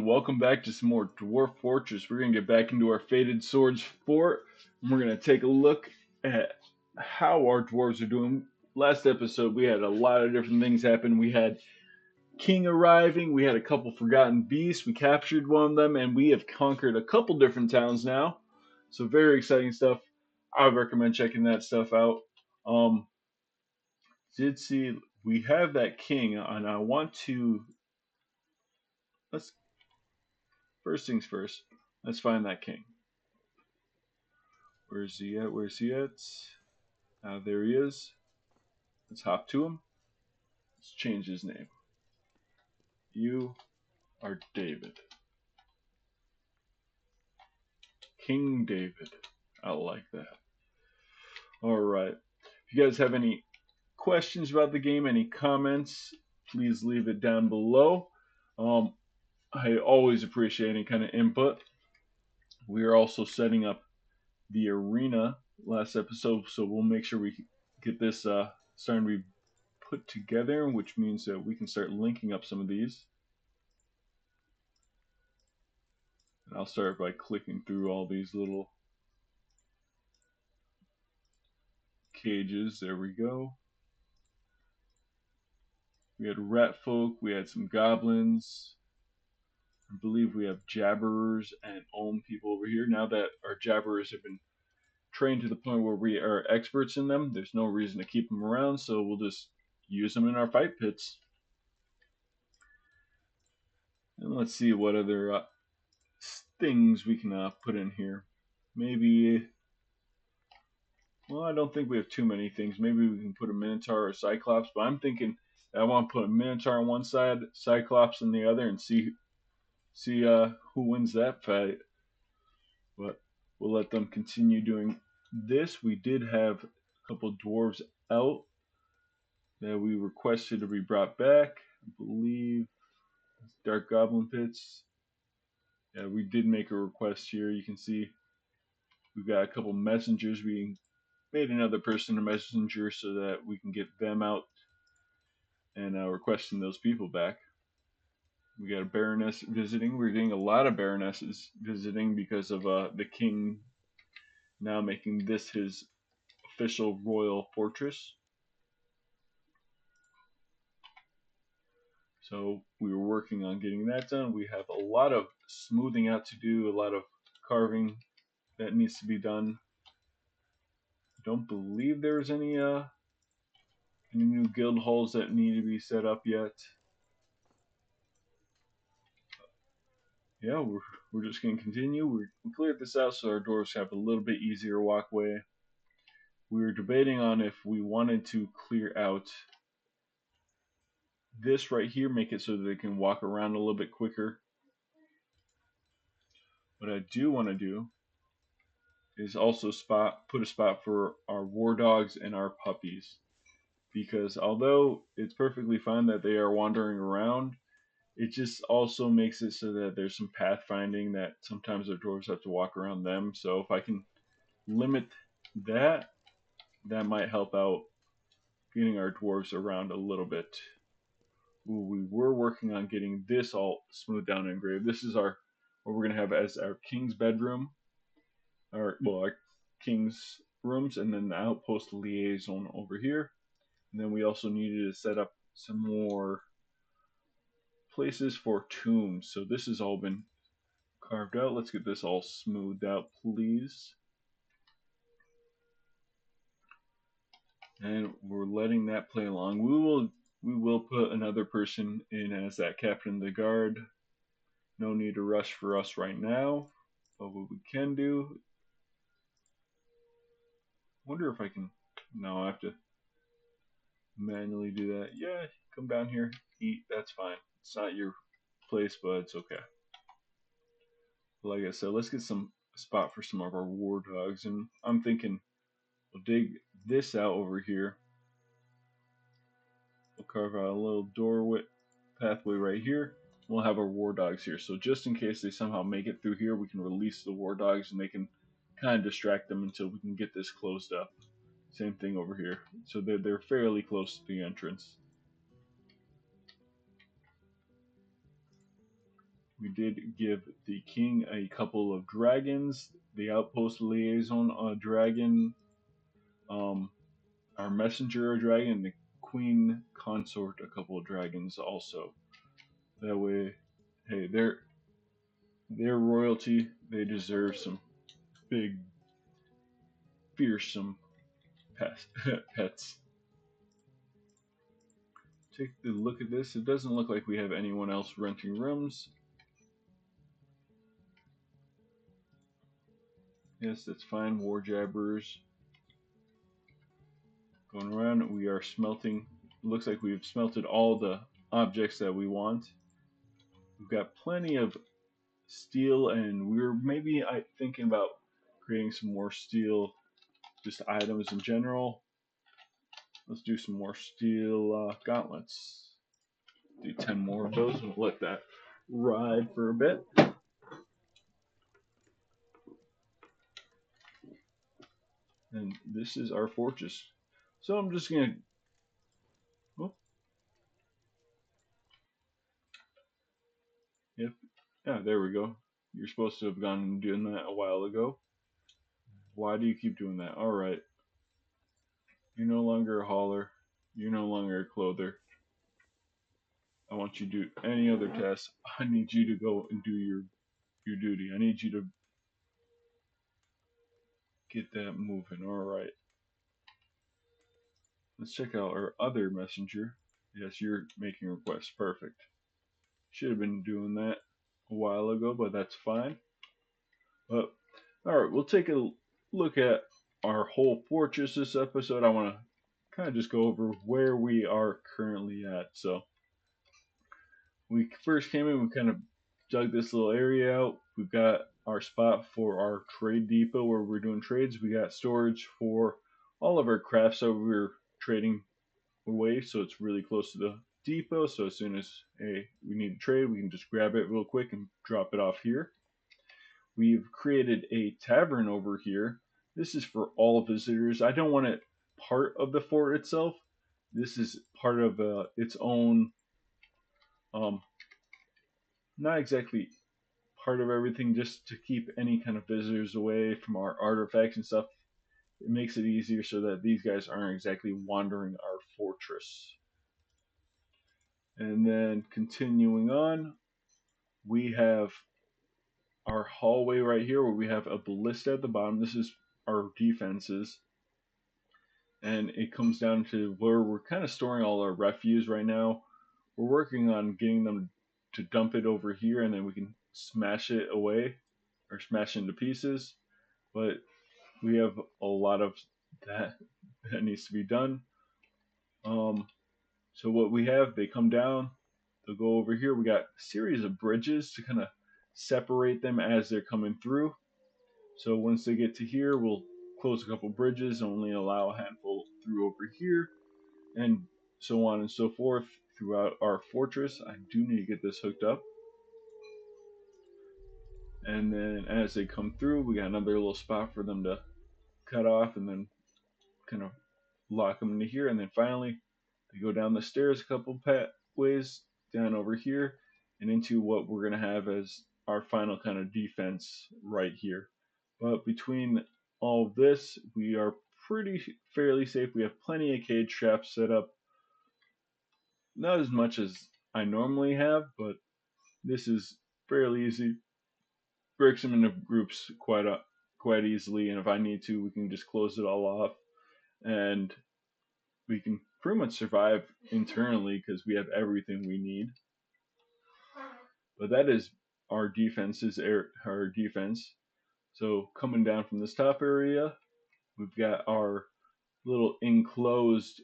welcome back to some more Dwarf Fortress. We're going to get back into our Fated Swords fort, and we're going to take a look at how our dwarves are doing. Last episode, we had a lot of different things happen. We had King arriving, we had a couple forgotten beasts, we captured one of them, and we have conquered a couple different towns now. So very exciting stuff. I would recommend checking that stuff out. Um, did see we have that king, and I want to let's first things first. Let's find that king. Where's he at? Where's he at? There he is. Let's hop to him. Let's change his name. You are David. King David. I like that. Alright. If you guys have any questions about the game, any comments, please leave it down below. I always appreciate any kind of input. We are also setting up the arena last episode, so we'll make sure we get this starting to be put together, which means that we can start linking up some of these. And I'll start by clicking through all these little cages. There we go. We had rat folk, we had some goblins. I believe we have jabberers and ohm people over here. Now that our jabberers have been trained to the point where we are experts in them, there's no reason to keep them around, so we'll just use them in our fight pits. And let's see what other things we can put in here. Maybe, well, I don't think we have too many things. Maybe we can put a Minotaur or a Cyclops, but I'm thinking I want to put a Minotaur on one side, Cyclops on the other, and see who wins that fight. But we'll let them continue doing this. We did have a couple dwarves out that we requested to be brought back. I believe Dark Goblin Pits. Yeah, we did make a request here. You can see we've got a couple messengers. We made another person a messenger so that we can get them out and requesting those people back. We got a baroness visiting. We're getting a lot of baronesses visiting because of the king now making this his official royal fortress. So we were working on getting that done. We have a lot of smoothing out to do, a lot of carving that needs to be done. I don't believe there's any new guild halls that need to be set up yet. Yeah, we're just going to continue. We cleared this out so our dwarves have a little bit easier walkway. We were debating on if we wanted to clear out this right here, make it so that they can walk around a little bit quicker. What I do want to do is also put a spot for our war dogs and our puppies, because although it's perfectly fine that they are wandering around, it just also makes it so that there's some pathfinding that sometimes our dwarves have to walk around them. So if I can limit that, that might help out getting our dwarves around a little bit. Ooh, we were working on getting this all smoothed down and engraved. This is what we're going to have as our king's bedroom, our king's rooms, and then the outpost liaison over here. And then we also needed to set up some more places for tombs. So this has all been carved out. Let's get this all smoothed out, please. And we're letting that play along. We will put another person in as that captain of the guard. No need to rush for us right now. But what we can do, wonder if I can, no, I have to manually do that. Yeah, come down here, eat, that's fine. It's not your place, but it's okay. Like I said, let's get some spot for some of our war dogs, and I'm thinking we'll dig this out over here. We'll carve out a little doorway pathway right here. We'll have our war dogs here, so just in case they somehow make it through here, we can release the war dogs and they can kind of distract them until we can get this closed up. Same thing over here. So they're fairly close to the entrance. We did give the king a couple of dragons, the outpost liaison a dragon, um, our messenger a dragon, and the queen consort a couple of dragons also. That way, hey, they're royalty. They deserve some big, fearsome pets. Take a look at this. It doesn't look like we have anyone else renting rooms. Yes, that's fine. War jabbers going around. We are smelting. It looks like we've smelted all the objects that we want. We've got plenty of steel, and we're maybe thinking about creating some more steel, just items in general. Let's do some more steel gauntlets. Do 10 more of those. We'll let that ride for a bit. And this is our fortress. So I'm just gonna. Oh, yep. Yeah, there we go. You're supposed to have gone and doing that a while ago. Why do you keep doing that? All right. You're no longer a hauler. You're no longer a clother. I want you to do any other tasks. I need you to go and do your duty. I need you to get that moving. All right. Let's check out our other messenger. Yes, you're making requests. Perfect. Should have been doing that a while ago, but that's fine. But all right, we'll take a look at our whole fortress this episode. I want to kind of just go over where we are currently at. So we first came in, we kind of dug this little area out. We've got our spot for our trade depot where we're doing trades. We got storage for all of our crafts that we're trading away, so it's really close to the depot. So as soon as we need to trade, we can just grab it real quick and drop it off here. We've created a tavern over here. This is for all visitors. I don't want it part of the fort itself. This is part of its own, um, not exactly part of everything, just to keep any kind of visitors away from our artifacts and stuff. It makes it easier so that these guys aren't exactly wandering our fortress. And then continuing on, we have our hallway right here where we have a ballista at the bottom. This is our defenses. And it comes down to where we're kind of storing all our refuse right now. We're working on getting them to dump it over here, and then we can smash it away or smash it into pieces. But we have a lot of that that needs to be done. So what we have, they come down, they'll go over here. We got a series of bridges to kind of separate them as they're coming through. So once they get to here, we'll close a couple bridges, only allow a handful through over here, and so on and so forth throughout our fortress. I do need to get this hooked up. And then as they come through, we got another little spot for them to cut off and then kind of lock them into here. And then finally, they go down the stairs a couple ways down over here and into what we're going to have as our final kind of defense right here. But between all of this, we are pretty fairly safe. We have plenty of cage traps set up. Not as much as I normally have, but this is fairly easy. Breaks them into groups quite easily, and if I need to, we can just close it all off, and we can pretty much survive internally because we have everything we need. But that is our defense. Our defense. So coming down from this top area, we've got our little enclosed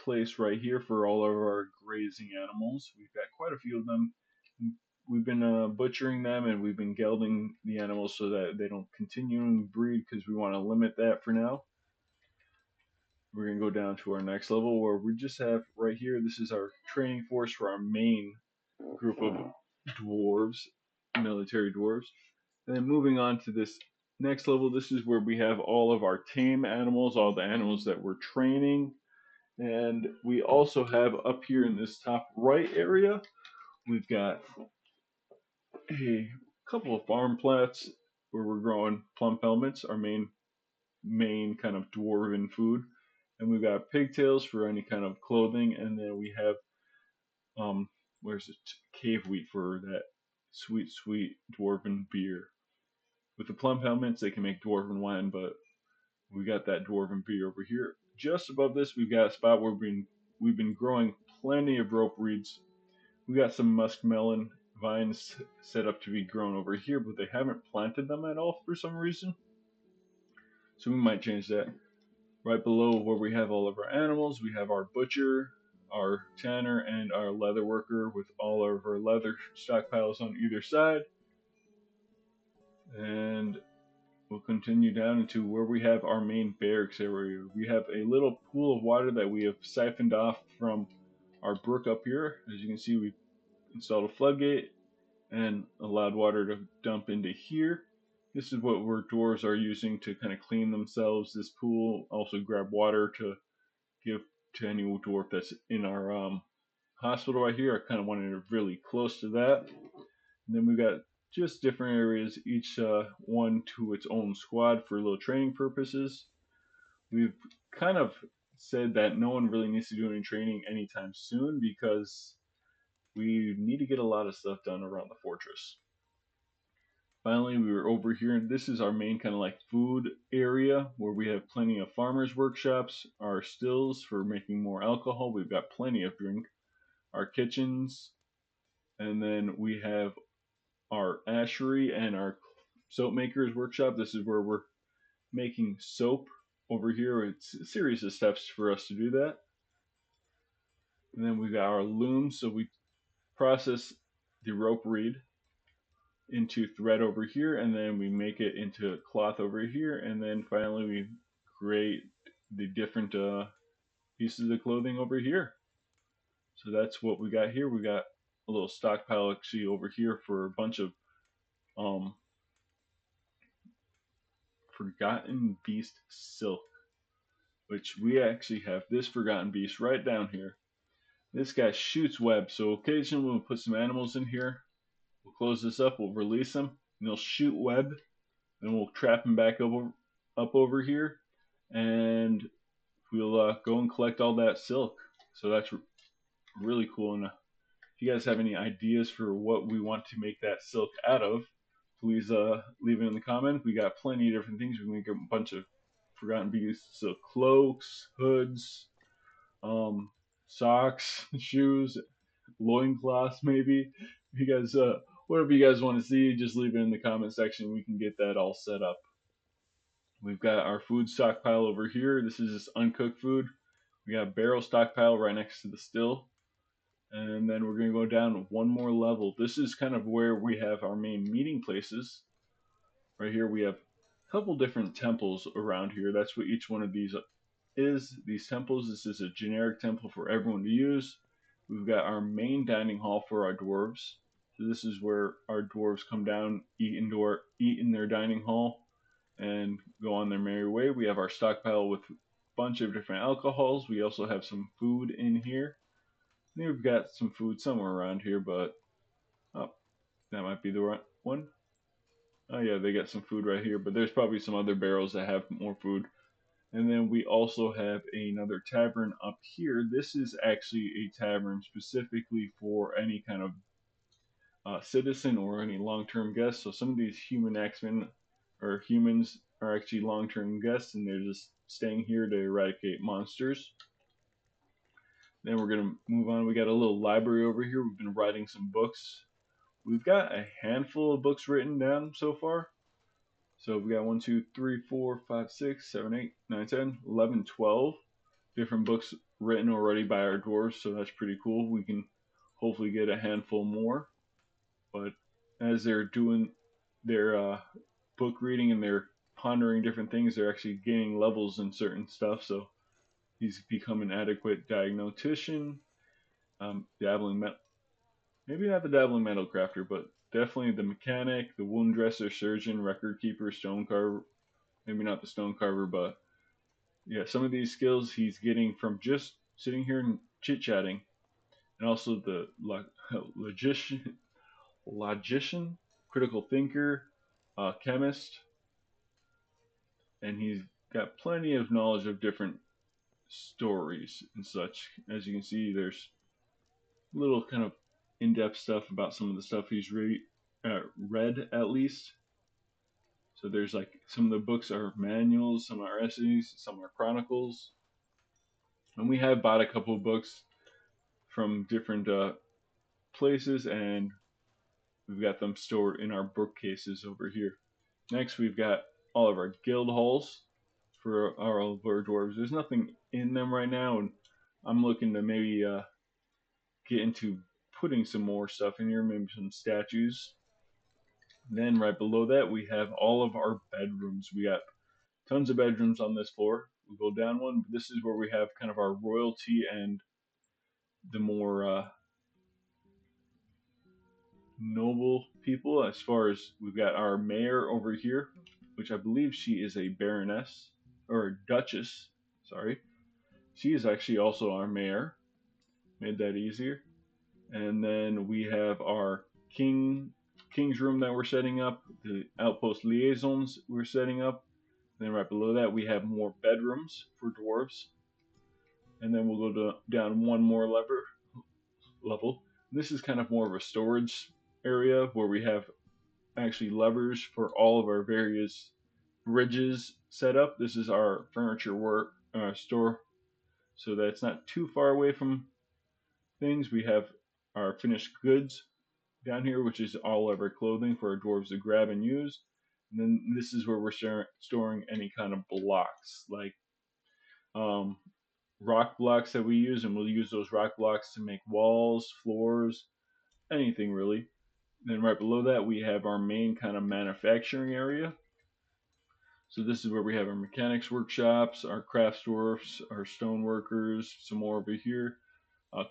place right here for all of our grazing animals. We've got quite a few of them. We've been butchering them, and we've been gelding the animals so that they don't continue to breed because we want to limit that for now. We're going to go down to our next level where we just have right here, this is our training force for our main group of dwarves, military dwarves. And then moving on to this next level, this is where we have all of our tame animals, all the animals that we're training. And we also have up here in this top right area, we've got a couple of farm plats where we're growing plum helmets, our main kind of dwarven food, and we've got pigtails for any kind of clothing, and then we have um where's it cave wheat for that sweet dwarven beer. With the plum helmets, they can make dwarven wine, but we got that dwarven beer over here. Just above this, we've got a spot where we've been growing plenty of rope reeds. We got some muskmelon vines set up to be grown over here, but they haven't planted them at all for some reason. So we might change that. Right below where we have all of our animals, we have our butcher, our tanner, and our leather worker with all of our leather stockpiles on either side. And we'll continue down into where we have our main barracks area. We have a little pool of water that we have siphoned off from our brook up here. As you can see, we've installed a floodgate and allowed water to dump into here. This is what our dwarves are using to kind of clean themselves. This pool also grab water to give to any dwarf that's in our hospital right here. I kind of wanted it really close to that. And then we've got just different areas, each one to its own squad for little training purposes. We've kind of said that no one really needs to do any training anytime soon because we need to get a lot of stuff done around the fortress. Finally, we were over here, and this is our main kind of like food area where we have plenty of farmers' workshops, our stills for making more alcohol. We've got plenty of drink, our kitchens, and then we have our ashery and our soap makers workshop. This is where we're making soap over here. It's a series of steps for us to do that. And then we got our looms. So we process the rope reed into thread over here, and then we make it into cloth over here, and then finally we create the different pieces of clothing over here. So that's what we got here. We got a little stockpile actually over here for a bunch of um, Forgotten Beast silk, which we actually have this Forgotten Beast right down here. This guy shoots web, so occasionally we'll put some animals in here. We'll close this up, we'll release them, and they'll shoot web, and we'll trap them back up over here, and we'll go and collect all that silk. So that's really cool. And if you guys have any ideas for what we want to make that silk out of, please leave it in the comments. We got plenty of different things. We can make a bunch of Forgotten Beasts, so cloaks, hoods, um, socks, shoes, loincloths, maybe. If you guys, whatever you guys want to see, just leave it in the comment section. We can get that all set up. We've got our food stockpile over here. This is just uncooked food. We got a barrel stockpile right next to the still. And then we're going to go down one more level. This is kind of where we have our main meeting places. Right here we have a couple different temples around here. That's what each one of these is. These temples, this is a generic temple for everyone to use. We've got our main dining hall for our dwarves. So this is where our dwarves come down, eat in their dining hall, and go on their merry way. We have our stockpile with a bunch of different alcohols. We also have some food in here. I think we've got some food somewhere around here, but oh, that might be the right one. Oh yeah, they got some food right here, but there's probably some other barrels that have more food. And then we also have another tavern up here. This is actually a tavern specifically for any kind of citizen or any long-term guest. So some of these human X-Men or humans are actually long-term guests, and they're just staying here to eradicate monsters. Then we're going to move on. We got a little library over here. We've been writing some books. We've got a handful of books written down so far. So we got 1, 2, 3, 4, 5, 6, 7, 8, 9, 10, 11, 12 different books written already by our dwarves. So that's pretty cool. We can hopefully get a handful more. But as they're doing their book reading and they're pondering different things, they're actually gaining levels in certain stuff. So he's become an adequate diagnostician, dabbling maybe not the dabbling metal crafter, but definitely the mechanic, the wound dresser, surgeon, record keeper, stone carver. Maybe not the stone carver, but yeah, some of these skills he's getting from just sitting here and chit chatting, and also the logician. logician, critical thinker, chemist, and he's got plenty of knowledge of different stories and such. As you can see, there's little kind of in-depth stuff about some of the stuff he's read at least. So there's like some of the books are manuals, some are essays, some are chronicles, and we have bought a couple of books from different places, and we've got them stored in our bookcases over here. Next, we've got all of our guild halls for all of our dwarves. There's nothing in them right now, and I'm looking to maybe get into putting some more stuff in here, maybe some statues. And then right below that, we have all of our bedrooms. We got tons of bedrooms on this floor. We go down one. This is where we have kind of our royalty and the more noble people. As far as we've got our mayor over here, which I believe she is a baroness or a duchess. Sorry, she is actually also our mayor. Made that easier. And then we have our king's room that we're setting up, the outpost liaisons we're setting up. And then right below that we have more bedrooms for dwarves. And then we'll go down one more level. This is kind of more of a storage area where we have actually levers for all of our various bridges set up. This is our furniture work store, so that's not too far away from things. We have our finished goods down here, which is all of our clothing for our dwarves to grab and use. And then this is where we're storing any kind of blocks, like um, rock blocks that we use, and we'll use those rock blocks to make walls, floors, anything really. And then right below that, we have our main kind of manufacturing area. So this is where we have our mechanics workshops, our craft dwarfs, our stone workers, some more over here,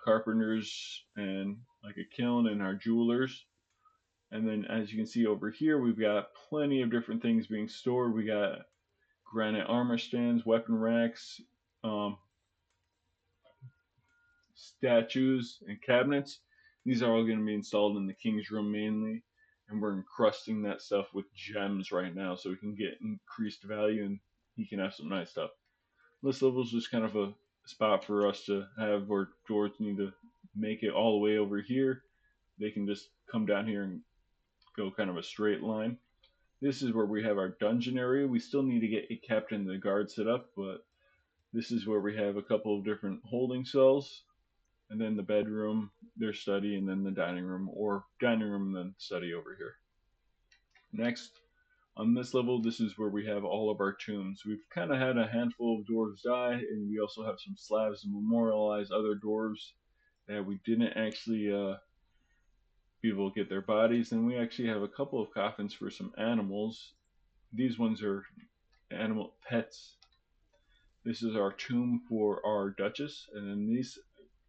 carpenters, and like a kiln, and our jewelers. And then as you can see over here, we've got plenty of different things being stored. We got granite armor stands, weapon racks, um, statues, and cabinets. These are all going to be installed in the king's room mainly, and we're encrusting that stuff with gems right now so we can get increased value and he can have some nice stuff. This level is just kind of a spot for us to have where dwarves need to make it all the way over here. They can just come down here and go kind of a straight line. This is where we have our dungeon area. We still need to get a captain and the guard set up, but this is where we have a couple of different holding cells, and then the bedroom, their study, and then the dining room, or dining room and then study over here. Next, on this level, this is where we have all of our tombs. We've kind of had a handful of dwarves die, and we also have some slabs to memorialize other dwarves that we didn't actually be able to get their bodies. And we actually have a couple of coffins for some animals. These ones are animal pets. This is our tomb for our duchess, and then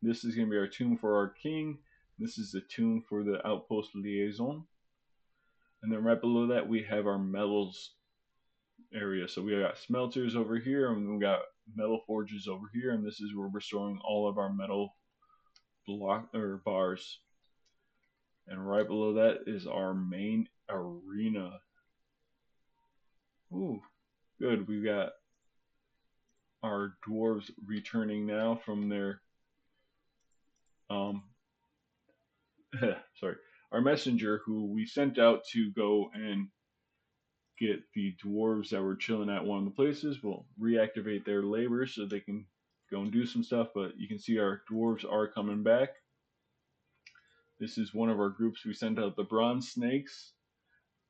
this is going to be our tomb for our king. This is the tomb for the outpost liaison. And then right below that, we have our metals area. So we got smelters over here, and we got metal forges over here, and this is where we're storing all of our metal block or bars. And right below that is our main arena. Ooh, good. We got our dwarves returning now from their um sorry, our messenger who we sent out to go and get the dwarves that were chilling at one of the places. We'll reactivate their labor so they can go and do some stuff, but you can see our dwarves are coming back. This is one of our groups. We sent out the bronze snakes,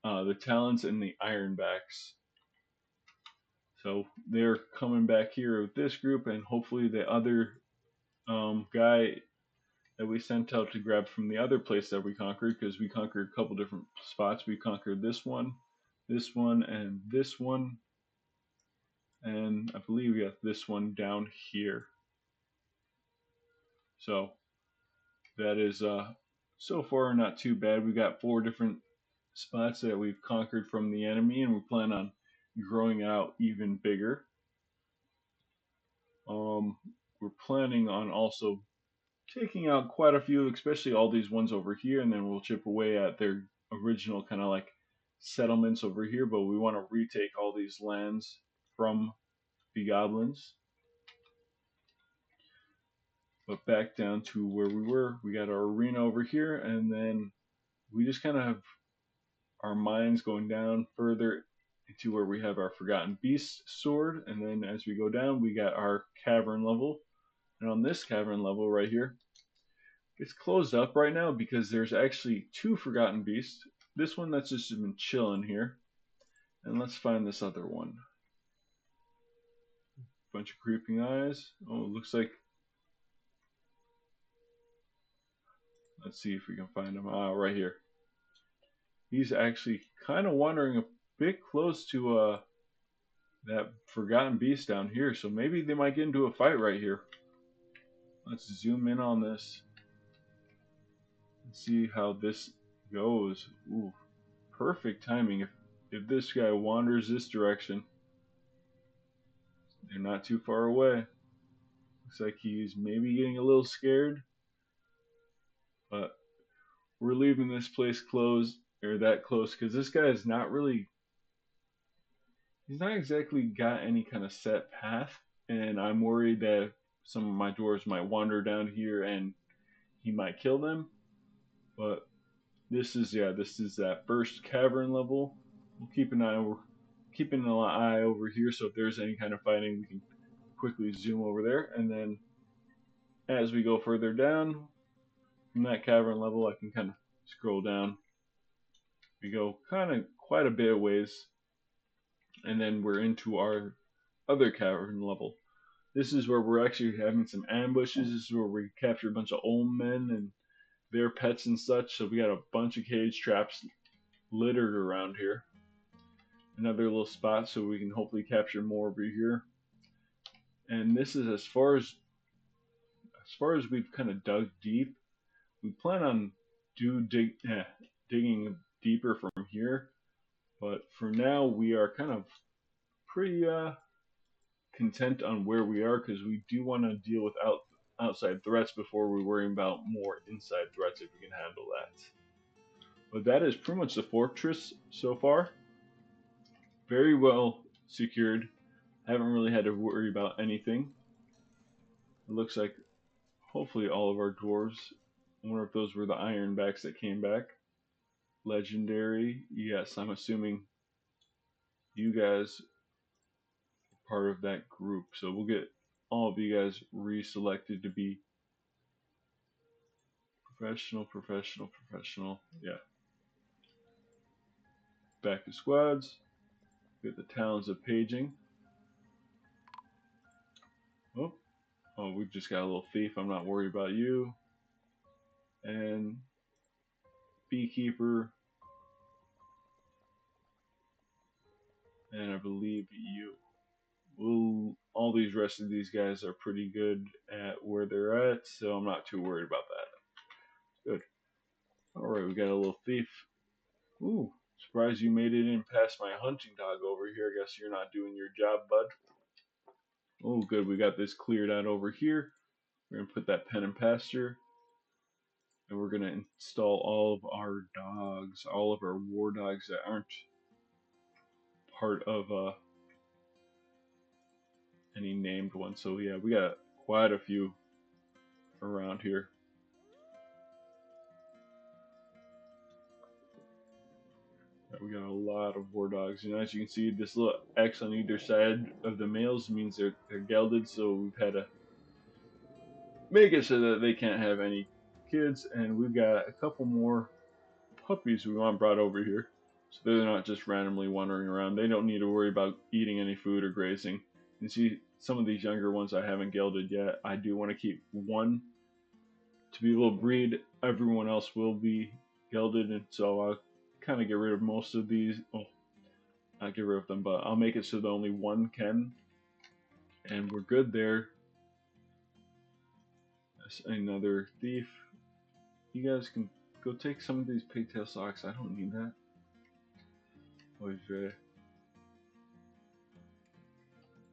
the talons, and the ironbacks. So they're coming back here with this group, and hopefully the other guy that we sent out to grab from the other place that we conquered, because we conquered a couple different spots. We conquered this one, and this one, and I believe we got this one down here. So that is so far not too bad. We got 4 different spots that we've conquered from the enemy, and we plan on growing out even bigger. We're planning on also taking out quite a few, especially all these ones over here, and then we'll chip away at their original kind of like settlements over here. But we want to retake all these lands from the goblins. But back down to where we were, we got our arena over here, and then we just kind of have our minds going down further into where we have our Forgotten Beast sword, and then as we go down, we got our cavern level. And on this cavern level right here, it's closed up right now because there's actually two Forgotten Beasts. This one that's just been chilling here. And let's find this other one. Bunch of creeping eyes. Oh, it looks like... Let's see if we can find him. Ah, right here. He's actually kind of wandering a bit close to that Forgotten Beast down here. So maybe they might get into a fight right here. Let's zoom in on this. And see how this goes. Ooh, perfect timing. If this guy wanders this direction, they're not too far away. Looks like he's maybe getting a little scared, but we're leaving this place closed, or that close, because this guy is not really, he's not exactly got any kind of set path, and I'm worried that some of my dwarves might wander down here and he might kill them. But this is that first cavern level. We'll keep an eye over here, so if there's any kind of fighting, we can quickly zoom over there. And then as we go further down from that cavern level, I can kind of scroll down. We go kind of quite a bit of ways, and then we're into our other cavern level. This is where we're actually having some ambushes. This is where we capture a bunch of old men and their pets and such. So we got a bunch of cage traps littered around here. Another little spot so we can hopefully capture more over here. And this is as far as we've kind of dug deep. We plan on digging deeper from here, but for now we are kind of pretty content on where we are because we do want to deal with outside threats before we worry about more inside threats if we can handle that. But that is pretty much the fortress so far. Very well secured. Haven't really had to worry about anything. It looks like hopefully all of our dwarves. I wonder if those were the ironbacks that came back. Legendary. Yes, I'm assuming you guys are part of that group. So we'll get all of you guys reselected to be professional. Yeah. Back to squads. Get the talents of paging. Oh, we've just got a little thief. I'm not worried about you. And beekeeper. And I believe you. All these rest of these guys are pretty good at where they're at, so I'm not too worried about that. Good. Alright, we got a little thief. Ooh, surprised you made it in past my hunting dog over here. I guess you're not doing your job, bud. Oh, good. We got this cleared out over here. We're going to put that pen in pasture. And we're going to install all of our dogs, all of our war dogs that aren't part of any named ones. So yeah, we got quite a few around here. We got a lot of war dogs, and as you can see, this little X on either side of the males means they're gelded. So we've had to make it so that they can't have any kids, and we've got a couple more puppies we want brought over here, so they're not just randomly wandering around. They don't need to worry about eating any food or grazing. You see, some of these younger ones I haven't gelded yet. I do want to keep one to be able to breed. Everyone else will be gelded, and so I'll kind of get rid of most of these. Oh, not get rid of them, but I'll make it so that only one can, and we're good there. That's another thief. You guys can go take some of these pigtail socks. I don't need that.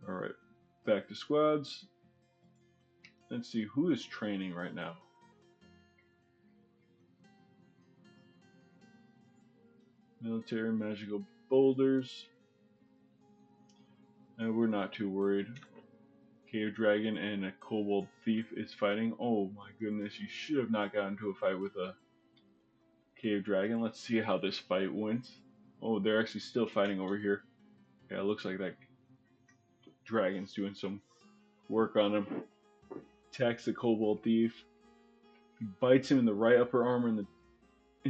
Alright, back to squads. Let's see who is training right now. Military magical boulders. And we're not too worried. Cave dragon and a kobold thief is fighting. Oh my goodness, you should have not gotten into a fight with a cave dragon. Let's see how this fight went. Oh, they're actually still fighting over here. Yeah, it looks like that dragon's doing some work on him. Attacks the kobold thief. He bites him in the right upper arm, and the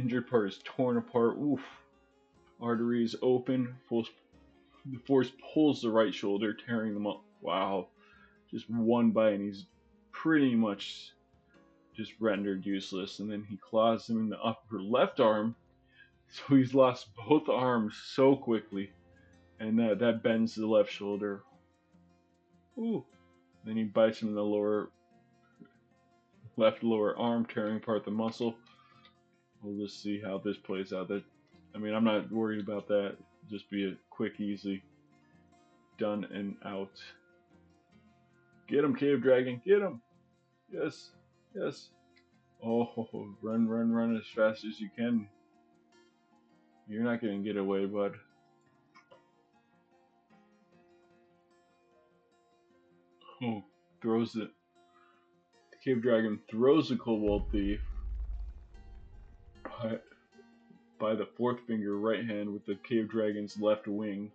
injured part is torn apart. Oof. Arteries open. The force pulls the right shoulder, tearing them up. Wow. Just one bite, and he's pretty much just rendered useless. And then he claws him in the upper left arm. So he's lost both arms so quickly. And that bends the left shoulder. Ooh. Then he bites him in the left lower arm, tearing apart the muscle. We'll just see how this plays out. I mean, I'm not worried about that. Just be a quick, easy, done and out. Get him, cave dragon. Get him. Yes. Yes. Oh, run, run, run as fast as you can. You're not going to get away, bud. Oh, throws it. The cave dragon throws the kobold thief by the fourth finger right hand with the cave dragon's left wing.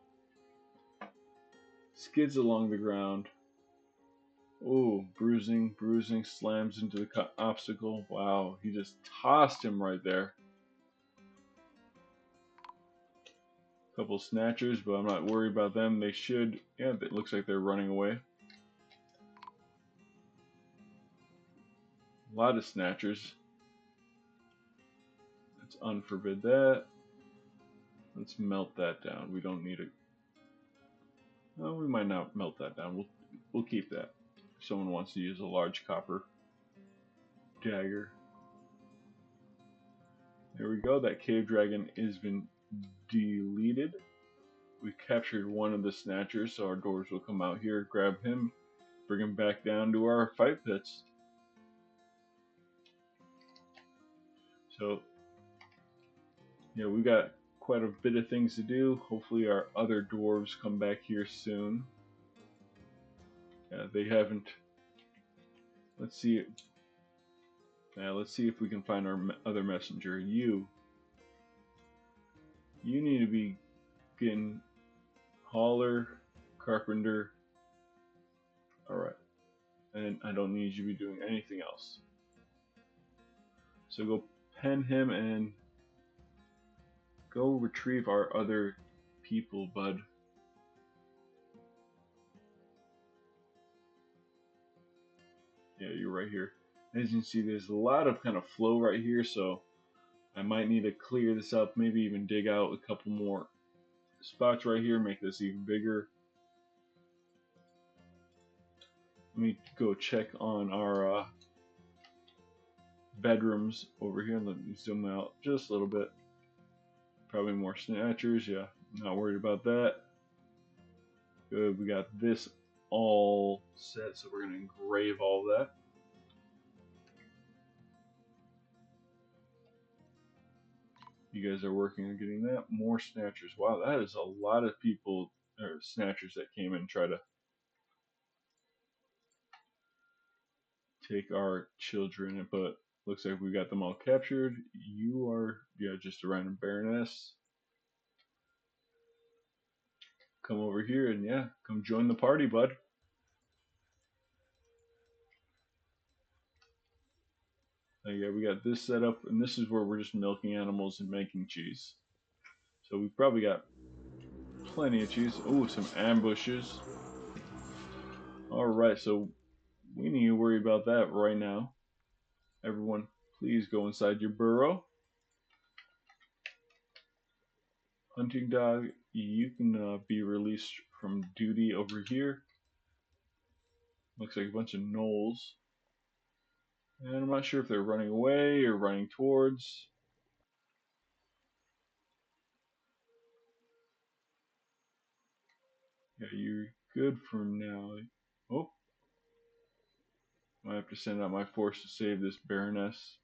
Skids along the ground. Oh, bruising, slams into the obstacle. Wow, he just tossed him right there. Couple snatchers, but I'm not worried about them. They should, yeah, it looks like they're running away. A lot of snatchers. Let's unforbid that. Let's melt that down. We don't need it. Well, we might not melt that down. We'll keep that. If someone wants to use a large copper dagger. There we go. That cave dragon has been deleted. We captured one of the snatchers, so our doors will come out here, grab him, bring him back down to our fight pits. So, yeah, we got quite a bit of things to do. Hopefully our other dwarves come back here soon. Yeah, they haven't. Let's see. Yeah, let's see if we can find our other messenger. You need to be getting hauler, carpenter. Alright. And I don't need you to be doing anything else. So go pen him and go retrieve our other people, bud. Yeah, you're right here. As you can see, there's a lot of kind of flow right here, so I might need to clear this up, maybe even dig out a couple more spots right here, make this even bigger. Let me go check on our bedrooms over here. Let me zoom out just a little bit. Probably more snatchers, yeah, not worried about that. Good, we got this all set, so we're going to engrave all that. You guys are working on getting that. More snatchers. Wow, that is a lot of people, or snatchers that came in and try to take our children, but looks like we got them all captured. You are, yeah, just a random baroness. Come over here and yeah, come join the party, bud. Yeah, we got this set up, and this is where we're just milking animals and making cheese. So we probably got plenty of cheese. Oh, some ambushes. Alright, so we need to worry about that right now. Everyone, please go inside your burrow. Hunting dog, you can be released from duty over here. Looks like a bunch of gnolls. And I'm not sure if they're running away or running towards. Yeah, you're good for now. Oh, I have to send out my force to save this baroness.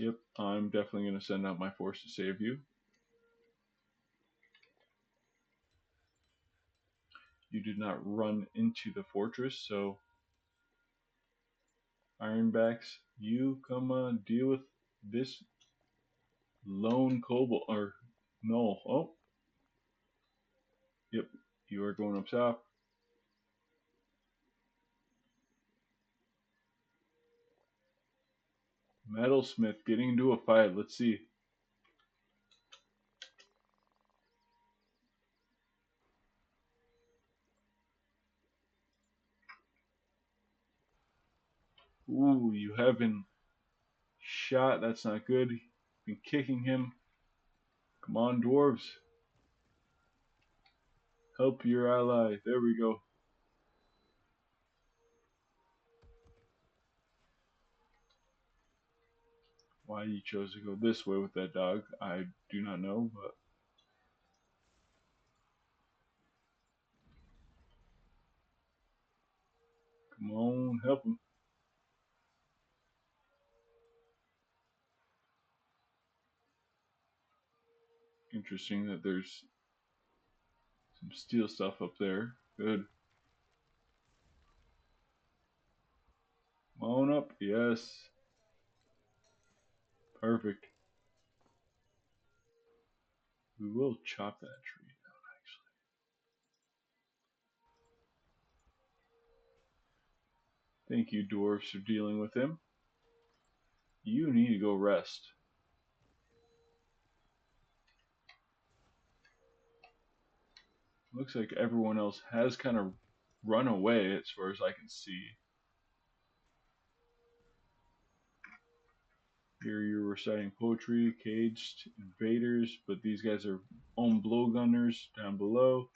Yep, I'm definitely going to send out my force to save you. You did not run into the fortress, so Ironbacks, you come deal with this lone kobold, or no, oh, yep, you are going up top. Metalsmith getting into a fight, let's see. Ooh, you have been shot, that's not good. Been kicking him. Come on, dwarves. Help your ally, there we go. Why you chose to go this way with that dog, I do not know, but come on, help him. Interesting that there's some steel stuff up there. Good. Come on up. Yes. Perfect. We will chop that tree down, actually. Thank you, dwarves, for dealing with him. You need to go rest. Looks like everyone else has kind of run away as far as I can see. Here you're reciting poetry, caged invaders, but these guys are on blowgunners down below.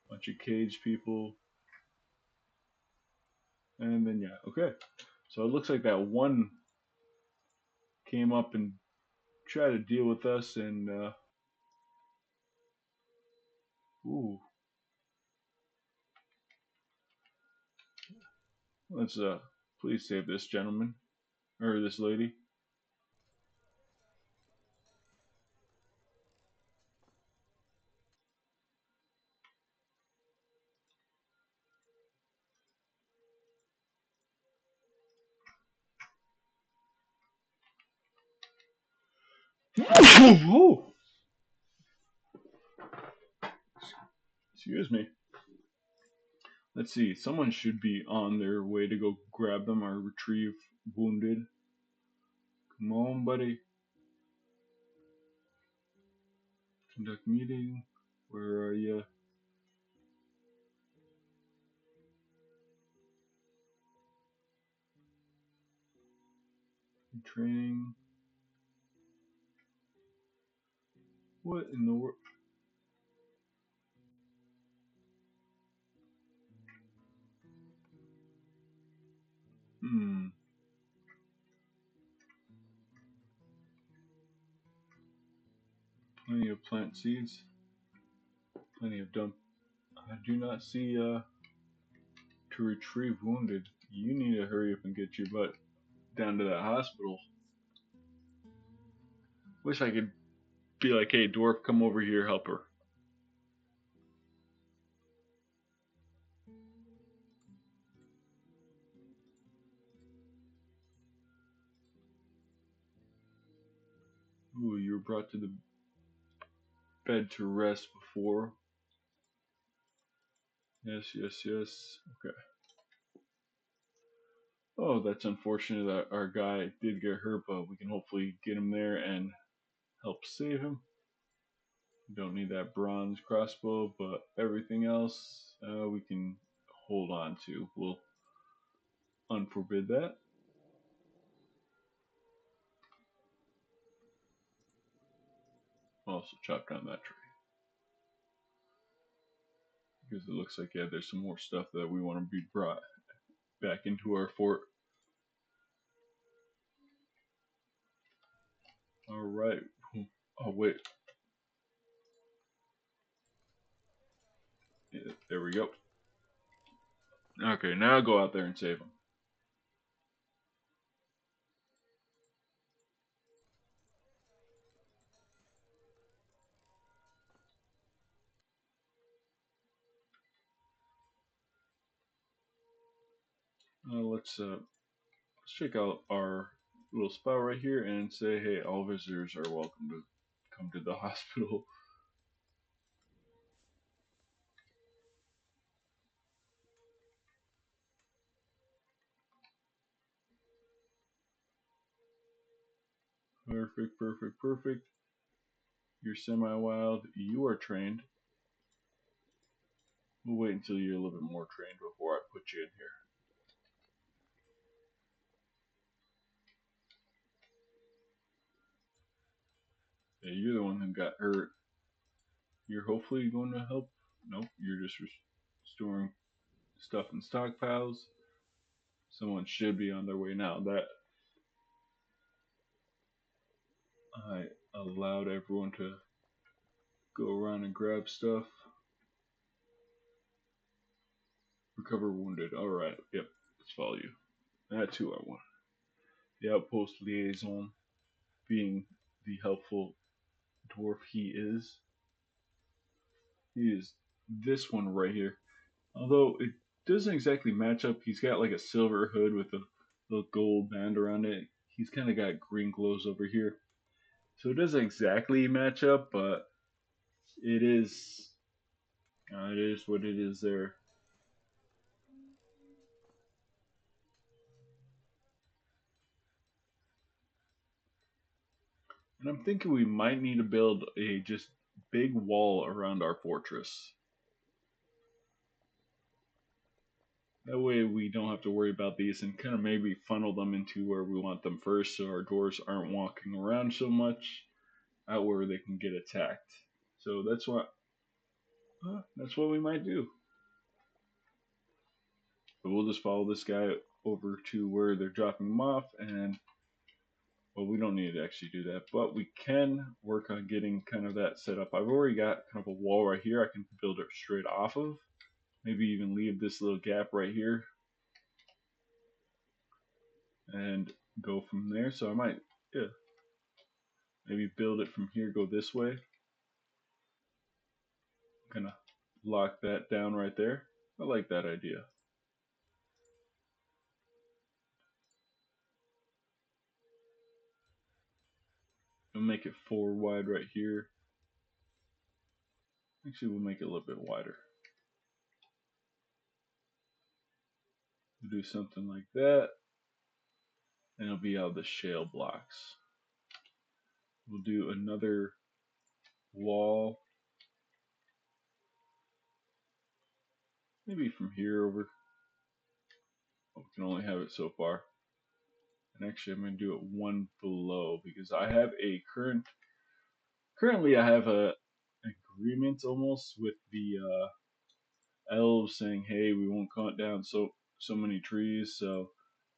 Bunch of caged people. And then, yeah, okay. So it looks like that one came up and tried to deal with us, and, ooh. Let's, please save this gentleman, or this lady. Excuse me. Let's see. Someone should be on their way to go grab them or retrieve wounded. Come on, buddy. Conduct meeting. Where are you? Training. What in the world? Hmm. Plenty of plant seeds. Plenty of dump. I do not see to retrieve wounded. You need to hurry up and get your butt down to that hospital. Wish I could be like, hey, dwarf, come over here, help her. Ooh, you were brought to the bed to rest before. Yes, yes, yes. Okay. Oh, that's unfortunate that our guy did get hurt, but we can hopefully get him there and help save him. Don't need that bronze crossbow, but everything else we can hold on to. We'll unforbid that. Also chop down that tree. Because it looks like, yeah, there's some more stuff that we want to be brought back into our fort. Alright. Oh, wait. Yeah, there we go. Okay, now go out there and save him. Let's check out our little spot right here and say, hey, all visitors are welcome to come to the hospital. Perfect, perfect, perfect. You're semi-wild. You are trained. We'll wait until you're a little bit more trained before I put you in here. Yeah, you're the one who got hurt. You're hopefully going to help. Nope, you're just storing stuff in stockpiles. Someone should be on their way now. That I allowed everyone to go around and grab stuff. Recover wounded. Alright, yep, let's follow you. That's who I want. The outpost liaison, being the helpful dwarf he is. He is this one right here. Although it doesn't exactly match up. He's got like a silver hood with a little gold band around it. He's kind of got green glows over here. So it doesn't exactly match up, but it is what it is there. And I'm thinking we might need to build a just big wall around our fortress. That way we don't have to worry about these and kind of maybe funnel them into where we want them first so our dwarves aren't walking around so much out where they can get attacked. So that's what we might do. But we'll just follow this guy over to where they're dropping them off and well, we don't need to actually do that, but we can work on getting kind of that set up. I've already got kind of a wall right here I can build it straight off of. Maybe even leave this little gap right here and go from there. So I might, yeah, maybe build it from here, go this way. Kind of lock that down right there. I like that idea. We'll make it 4 wide right here. Actually, we'll make it a little bit wider. We'll do something like that. And it'll be out of the shale blocks. We'll do another wall. Maybe from here over. Oh, we can only have it so far. And actually, I'm going to do it one below because I have a currently I have a agreement almost with the elves saying, hey, we won't cut down so many trees. So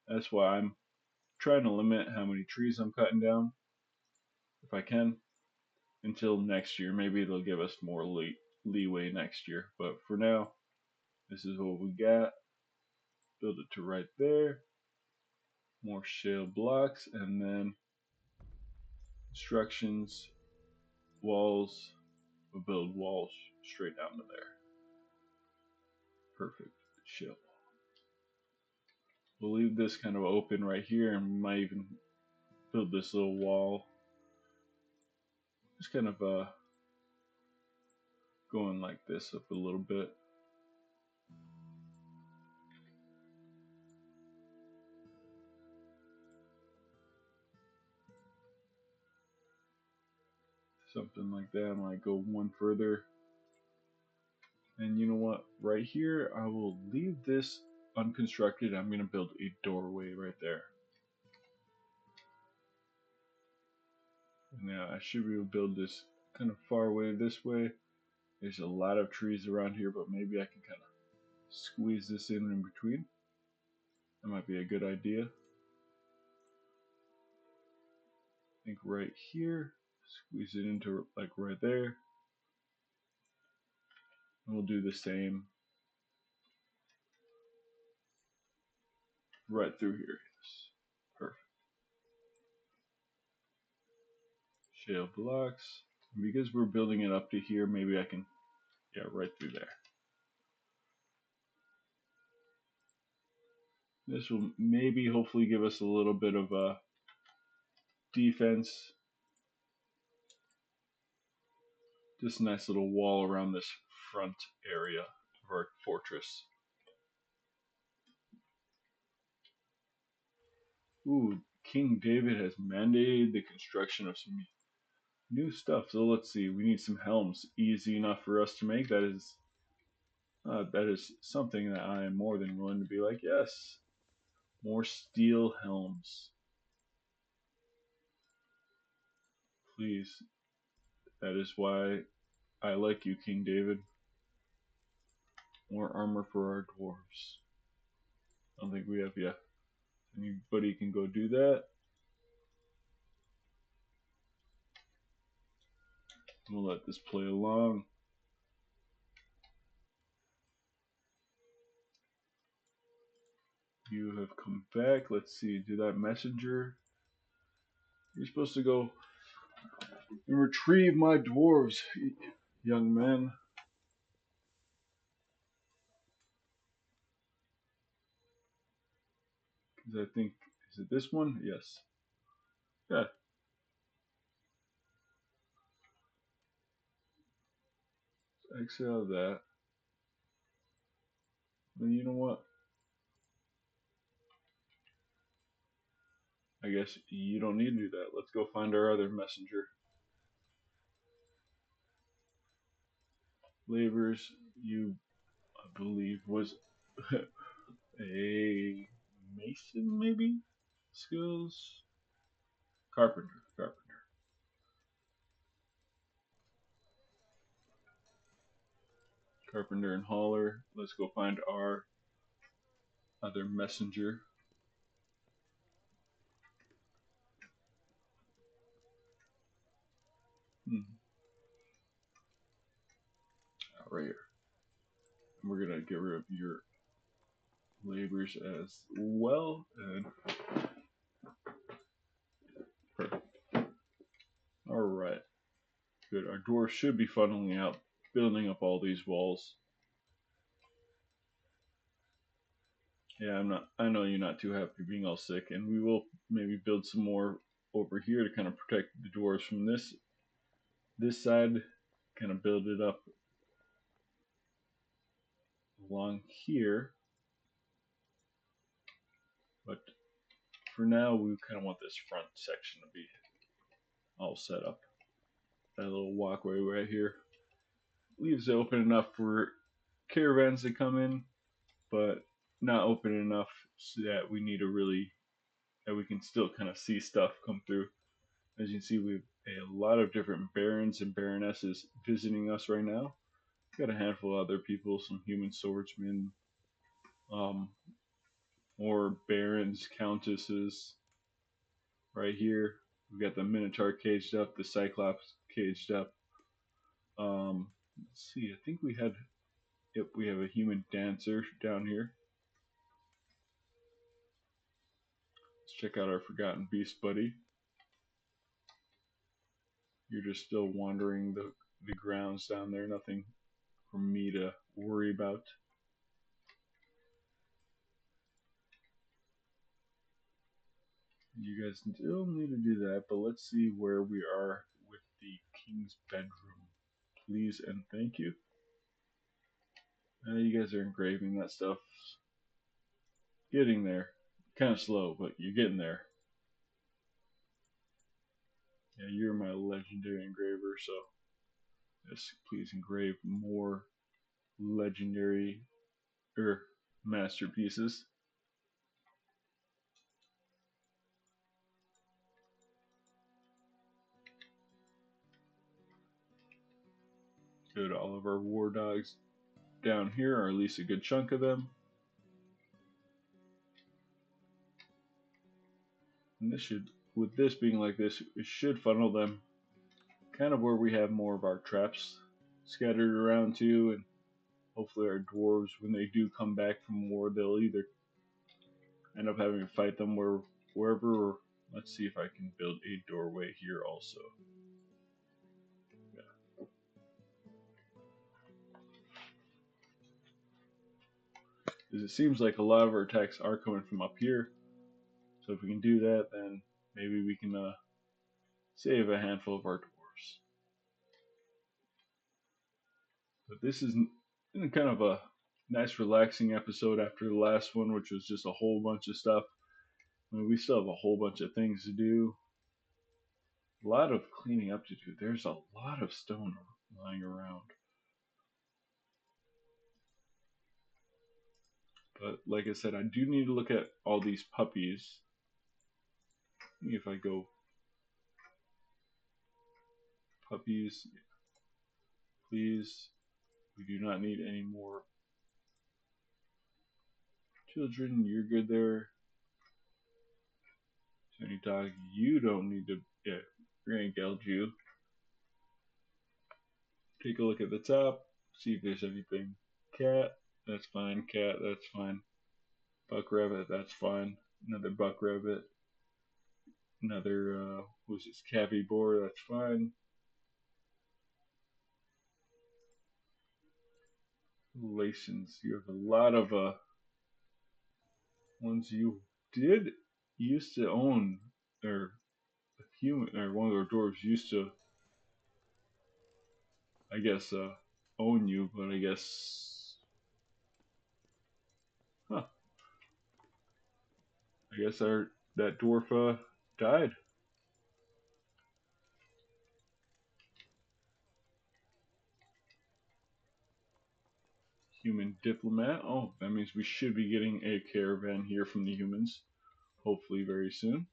that's why I'm trying to limit how many trees I'm cutting down if I can until next year. Maybe they'll give us more leeway next year. But for now, this is what we got. Build it to right there. More shale blocks and then instructions, walls. We'll build walls straight down to there. Perfect. Shale. We'll leave this kind of open right here and we might even build this little wall. Just kind of going like this up a little bit. Something like that. I might go one further. And you know what? Right here, I will leave this unconstructed. I'm going to build a doorway right there. Now, I should be able to build this kind of far away this way. There's a lot of trees around here, but maybe I can kind of squeeze this in between. That might be a good idea. I think right here, squeeze it into like right there. And we'll do the same right through here. Yes. Perfect. Shale blocks. And because we're building it up to here, maybe I can, yeah, right through there. This will maybe hopefully give us a little bit of a defense. Just a nice little wall around this front area of our fortress. Ooh, King David has mandated the construction of some new stuff. So let's see. We need some helms. Easy enough for us to make. That is something that I am more than willing to be like, yes, more steel helms, please. That is why I like you, King David. More armor for our dwarves. I don't think we have yet. Anybody can go do that. We'll let this play along. You have come back. Let's see. Do that messenger. You're supposed to go and retrieve my dwarves, young man. Because I think, is it this one? Yes. Yeah. Exhale that. Then you know what? I guess you don't need to do that. Let's go find our other messenger. Labors, you, I believe, was a mason, maybe? Skills? Carpenter. Carpenter and hauler. Let's go find our other messenger. Right here. And we're gonna get rid of your labors as well. And perfect. All right. Good. Our dwarves should be funneling out, building up all these walls. Yeah, I know you're not too happy being all sick, and we will maybe build some more over here to kind of protect the dwarves from this side. Kind of build it up along here. But for now, we kind of want this front section to be all set up. That little walkway right here leaves it open enough for caravans to come in, but not open enough so that we need to really, that we can still kind of see stuff come through. As you can see, we have a lot of different barons and baronesses visiting us right now. Got a handful of other people, some human swordsmen, um, more barons, countesses. Right here, we got the Minotaur caged up, the Cyclops caged up. Let's see, I think we had, yep, we have a human dancer down here. Let's check out our Forgotten Beast buddy. You're just still wandering the grounds down there, nothing for me to worry about. You guys still need to do that, but let's see where we are with the king's bedroom. Please and thank you. You guys are engraving that stuff. Getting there. Kind of slow, but you're getting there. Yeah, you're my legendary engraver, so yes, please engrave more legendary masterpieces. Good, all of our war dogs down here, or at least a good chunk of them. And this should, with this being like this, it should funnel them kind of where we have more of our traps scattered around too, and hopefully our dwarves, when they do come back from war, they'll either end up having to fight them wherever, or let's see if I can build a doorway here also. because it seems like a lot of our attacks are coming from up here. So if we can do that, then maybe we can save a handful of our dwarves. But this is kind of a nice relaxing episode after the last one, which was just a whole bunch of stuff. I mean, we still have a whole bunch of things to do. A lot of cleaning up to do. There's a lot of stone lying around. But like I said, I do need to look at all these puppies. If I go puppies, please, we do not need any more children. You're good there. Tiny dog, you don't need to. Yeah, we're gonna gouge you. Take a look at the top, see if there's anything. Cat, that's fine. Cat, that's fine. Buck rabbit, that's fine. Another buck rabbit. Another, who's this? Capybara, that's fine. Relations, you have a lot of ones you did used to own, or a human, or one of their dwarves used to, I guess, own you, but I guess, huh? I guess that dwarf died. Human diplomat. Oh, that means we should be getting a caravan here from the humans, hopefully very soon.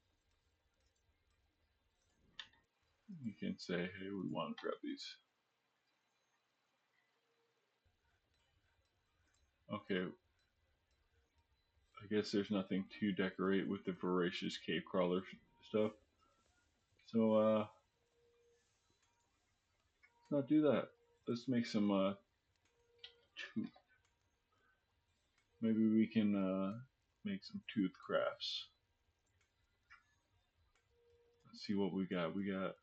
You can say, hey, we want to grab these. Okay, I guess there's nothing to decorate with the voracious cave crawler stuff. So, let's not do that. Let's make some, maybe we can, make some tooth crafts. Let's see what we got. We got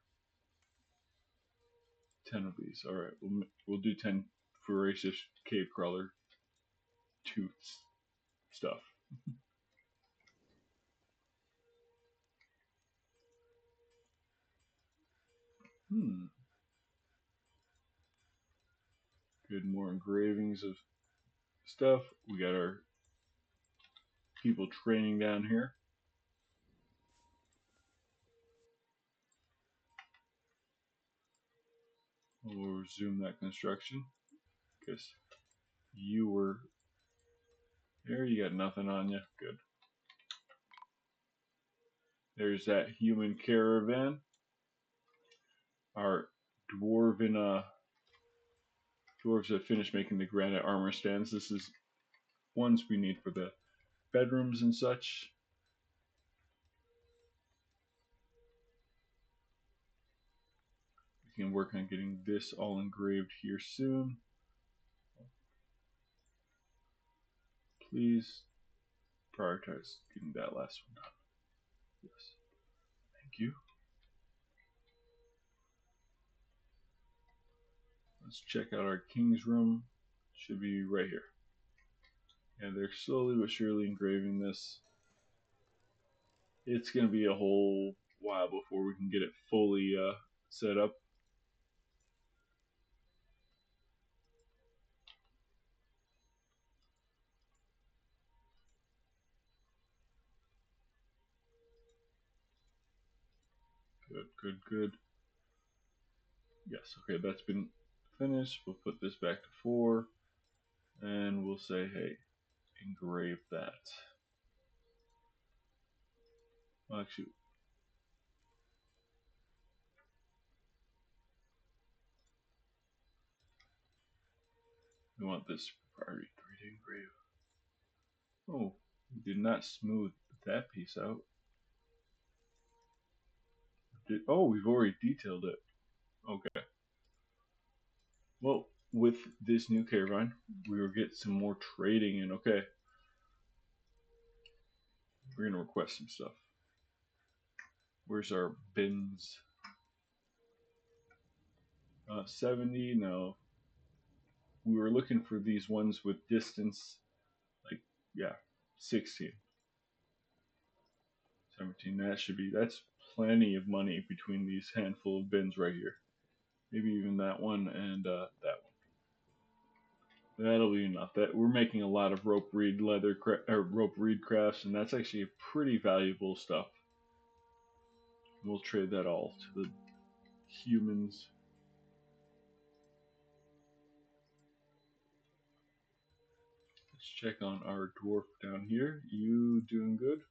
10 of these. Alright, we'll do 10 voracious cave crawler tooths stuff. Good, more engravings of stuff. We got our people training down here. We'll resume that construction because you were there. You got nothing on you. Good. There's that human caravan. Our dwarves have finished making the granite armor stands. This is ones we need for the bedrooms and such. We can work on getting this all engraved here soon. Please prioritize getting that last one done. Yes. Thank you. Let's check out our king's room. Should be right here. And they're slowly but surely engraving this. It's going to be a whole while before we can get it fully set up. Good, good, good. Yes, okay, that's been finished. We'll put this back to 4. And we'll say, hey, engrave that. Well, actually, we want this priority 3 to engrave. Oh, we did not smooth that piece out. Oh, we've already detailed it. Okay. Well, with this new caravan, we will get some more trading in. Okay. We're going to request some stuff. Where's our bins? 70, no. We were looking for these ones with distance, like Yeah, 16, 17. That's plenty of money between these handful of bins right here. Maybe even that one and that one. That'll be enough. That we're making a lot of rope reed rope reed crafts, and that's actually pretty valuable stuff. We'll trade that all to the humans. Let's check on our dwarf down here. You doing good?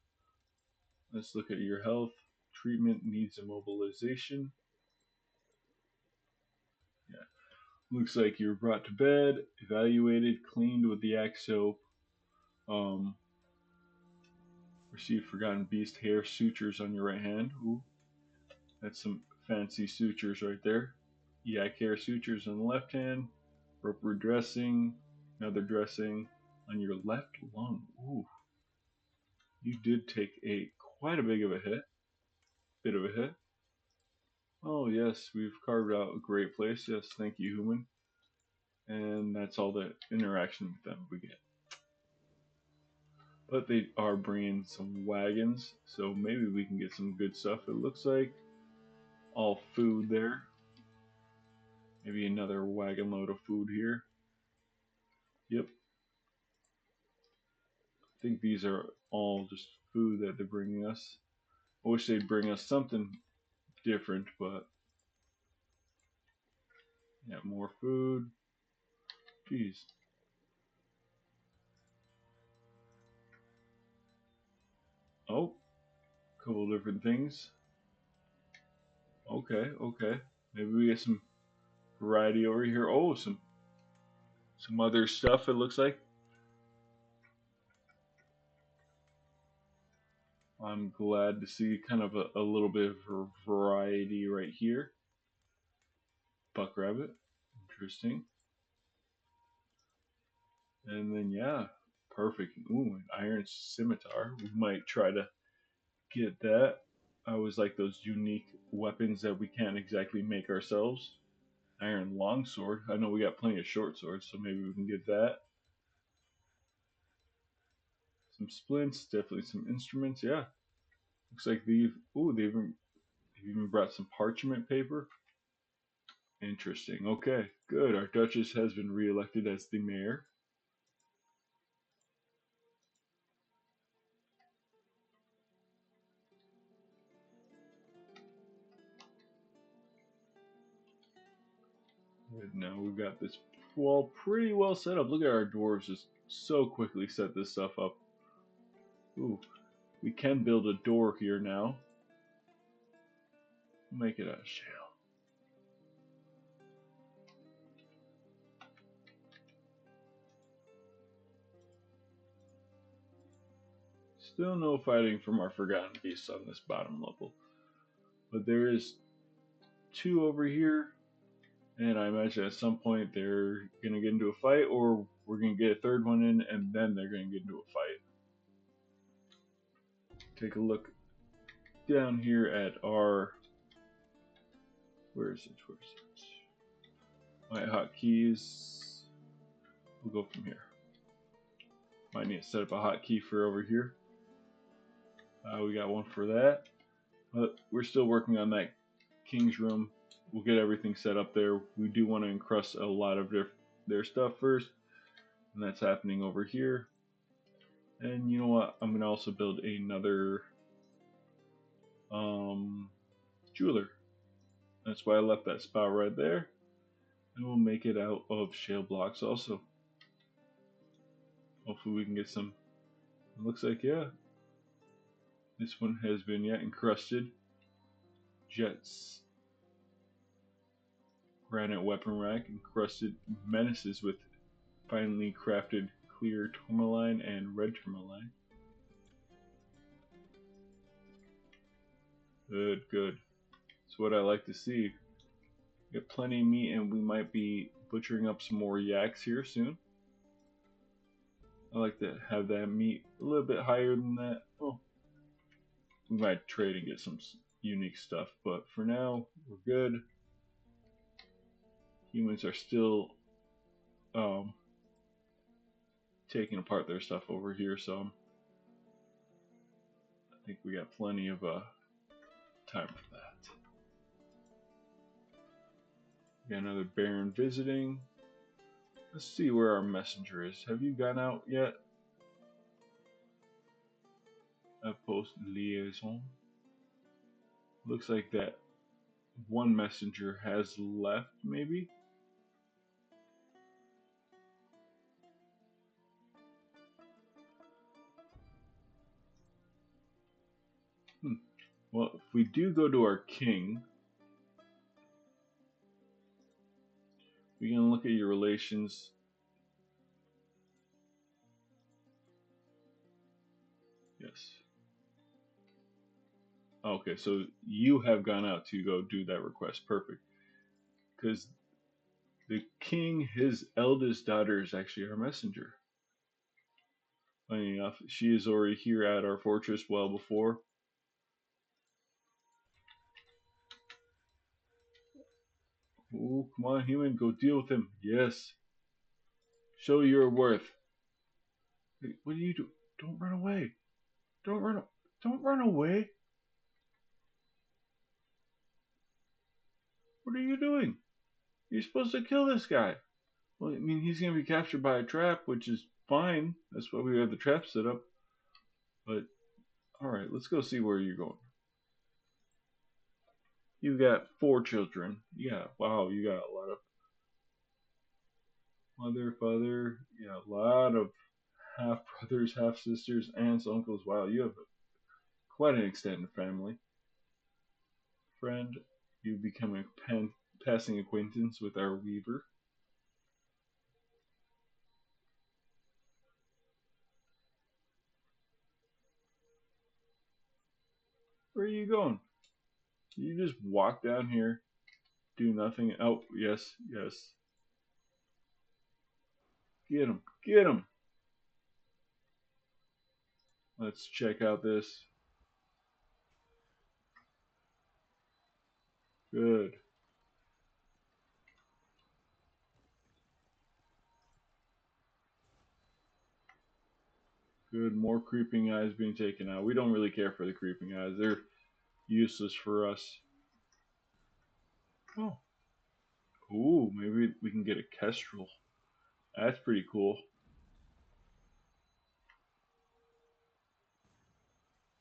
Let's look at your health. Treatment needs immobilization. Yeah. Looks like you're brought to bed, evaluated, cleaned with the axe soap. Um, Received forgotten beast hair sutures on your right hand. Ooh, that's some fancy sutures right there. Yak hair sutures on the left hand. Rope dressing, another dressing on your left lung. Ooh, you did take a quite a bit of a hit. Oh yes, we've carved out a great place. Yes, thank you, human. And that's all the interaction with them we get. But they are bringing some wagons, so maybe we can get some good stuff. It looks like all food there. Maybe another wagon load of food here. Yep, I think these are all just food that they're bringing us. I wish they'd bring us something different, but yeah, more food. Jeez. Oh, a couple different things. Okay, okay. Maybe we get some variety over here. Oh, some other stuff. It looks like. I'm glad to see kind of a little bit of variety right here. Buck rabbit, interesting. And then yeah, perfect. Ooh, an iron scimitar. We might try to get that. I always like those unique weapons that we can't exactly make ourselves. Iron longsword. I know we got plenty of short swords, so maybe we can get that. Some splints, definitely some instruments. Yeah, looks like they've even brought some parchment paper. Interesting. Okay, good. Our Duchess has been reelected as the mayor. And now we've got this pretty well set up. Look at our dwarves just so quickly set this stuff up. Ooh, we can build a door here now. Make it a shell. Still no fighting from our forgotten beasts on this bottom level. But there is two over here, and I imagine at some point they're going to get into a fight, or we're going to get a third one in, and then they're going to get into a fight. Take a look down here at our... Where is it? My hotkeys. We'll go from here. Might need to set up a hotkey for over here. We got one for that. But we're still working on that king's room. We'll get everything set up there. We do want to encrust a lot of their stuff first. And that's happening over here. And you know what? I'm going to also build another jeweler. That's why I left that spot right there. And we'll make it out of shale blocks also. Hopefully we can get some. It looks like, yeah. This one has been encrusted. Jets. Granite weapon rack. Encrusted menaces with finely crafted clear tourmaline and red tourmaline. Good, good. That's what I like to see. Get plenty of meat, and we might be butchering up some more yaks here soon. I like to have that meat a little bit higher than that. Oh, we might trade and get some unique stuff, but for now, we're good. Humans are still taking apart their stuff over here, so I think we got plenty of time for that. We got another Baron visiting. Let's see where our messenger is. Have you gone out yet? A post liaison. Looks like that one messenger has left, maybe? Well, if we do go to our king, we can look at your relations. Yes. Okay, so you have gone out to go do that request. Perfect. Because the king, his eldest daughter, is actually our messenger. Funny enough, she is already here at our fortress well before. Oh, come on, human, go deal with him. Yes. Show your worth. Hey, what do you do? Don't run away. Don't run. Don't run away. What are you doing? You're supposed to kill this guy. Well, I mean, he's going to be captured by a trap, which is fine. That's why we have the trap set up. But, alright, let's go see where you're going. You got 4 children. Yeah, wow, you got a lot of mother, father, yeah, a lot of half brothers, half sisters, aunts, uncles. Wow, you have quite an extended family. Friend, you become a passing acquaintance with our weaver. Where are you going? You just walk down here, do nothing. Oh, yes, yes. Get him, get him. Let's check out this. Good. Good. More creeping eyes being taken out. We don't really care for the creeping eyes. They're useless for us. Oh. Ooh, maybe we can get a kestrel. That's pretty cool.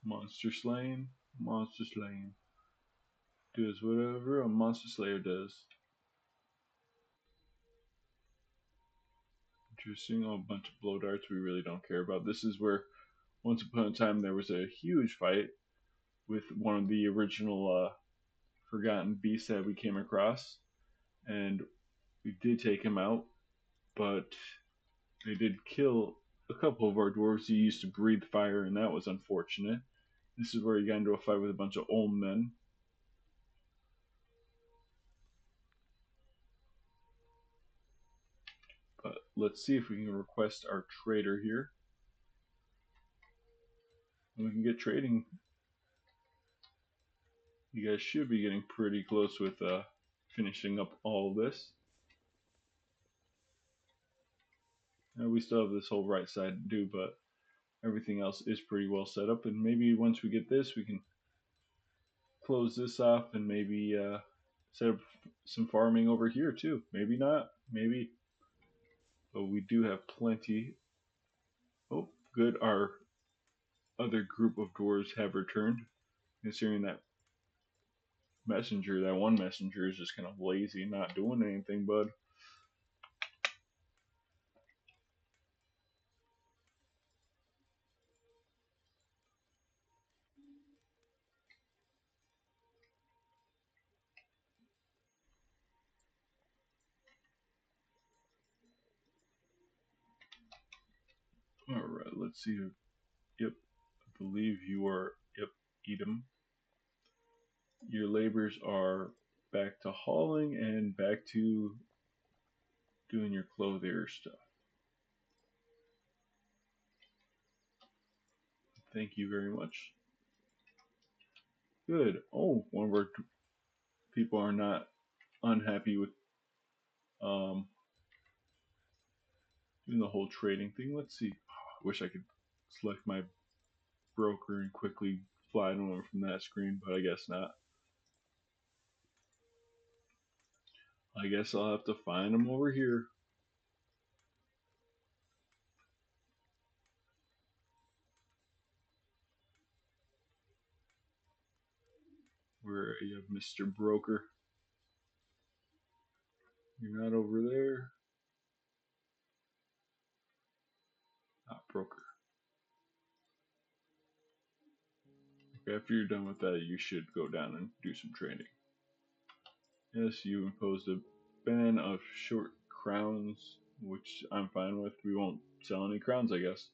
Monster slaying. Monster slaying. Does whatever a monster slayer does. Interesting. Oh, a bunch of blow darts we really don't care about. This is where once upon a time there was a huge fight with one of the original forgotten beasts that we came across. And we did take him out, but they did kill a couple of our dwarves who used to breathe fire, and that was unfortunate. This is where he got into a fight with a bunch of old men. But let's see if we can request our trader here. And we can get trading. You guys should be getting pretty close with finishing up all this. Now we still have this whole right side to do, but everything else is pretty well set up. And maybe once we get this, we can close this off and maybe set up some farming over here too. Maybe not, maybe. But we do have plenty. Oh, good. Our other group of dwarves have returned. Considering that messenger, that one messenger is just kind of lazy, not doing anything, bud. Alright, let's see. Yep, I believe you are. Yep, Edom. Your labors are back to hauling and back to doing your clothier stuff. Thank you very much. Good. Oh, one of our people are not unhappy with um, doing the whole trading thing. Let's see. I wish I could select my broker and quickly fly them over from that screen, but I guess not. I guess I'll have to find them over here. Where you have Mr. Broker. You're not over there. Not broker. Okay, after you're done with that, you should go down and do some trading. Yes, you imposed a ban of short crowns, which I'm fine with. We won't sell any crowns, I guess.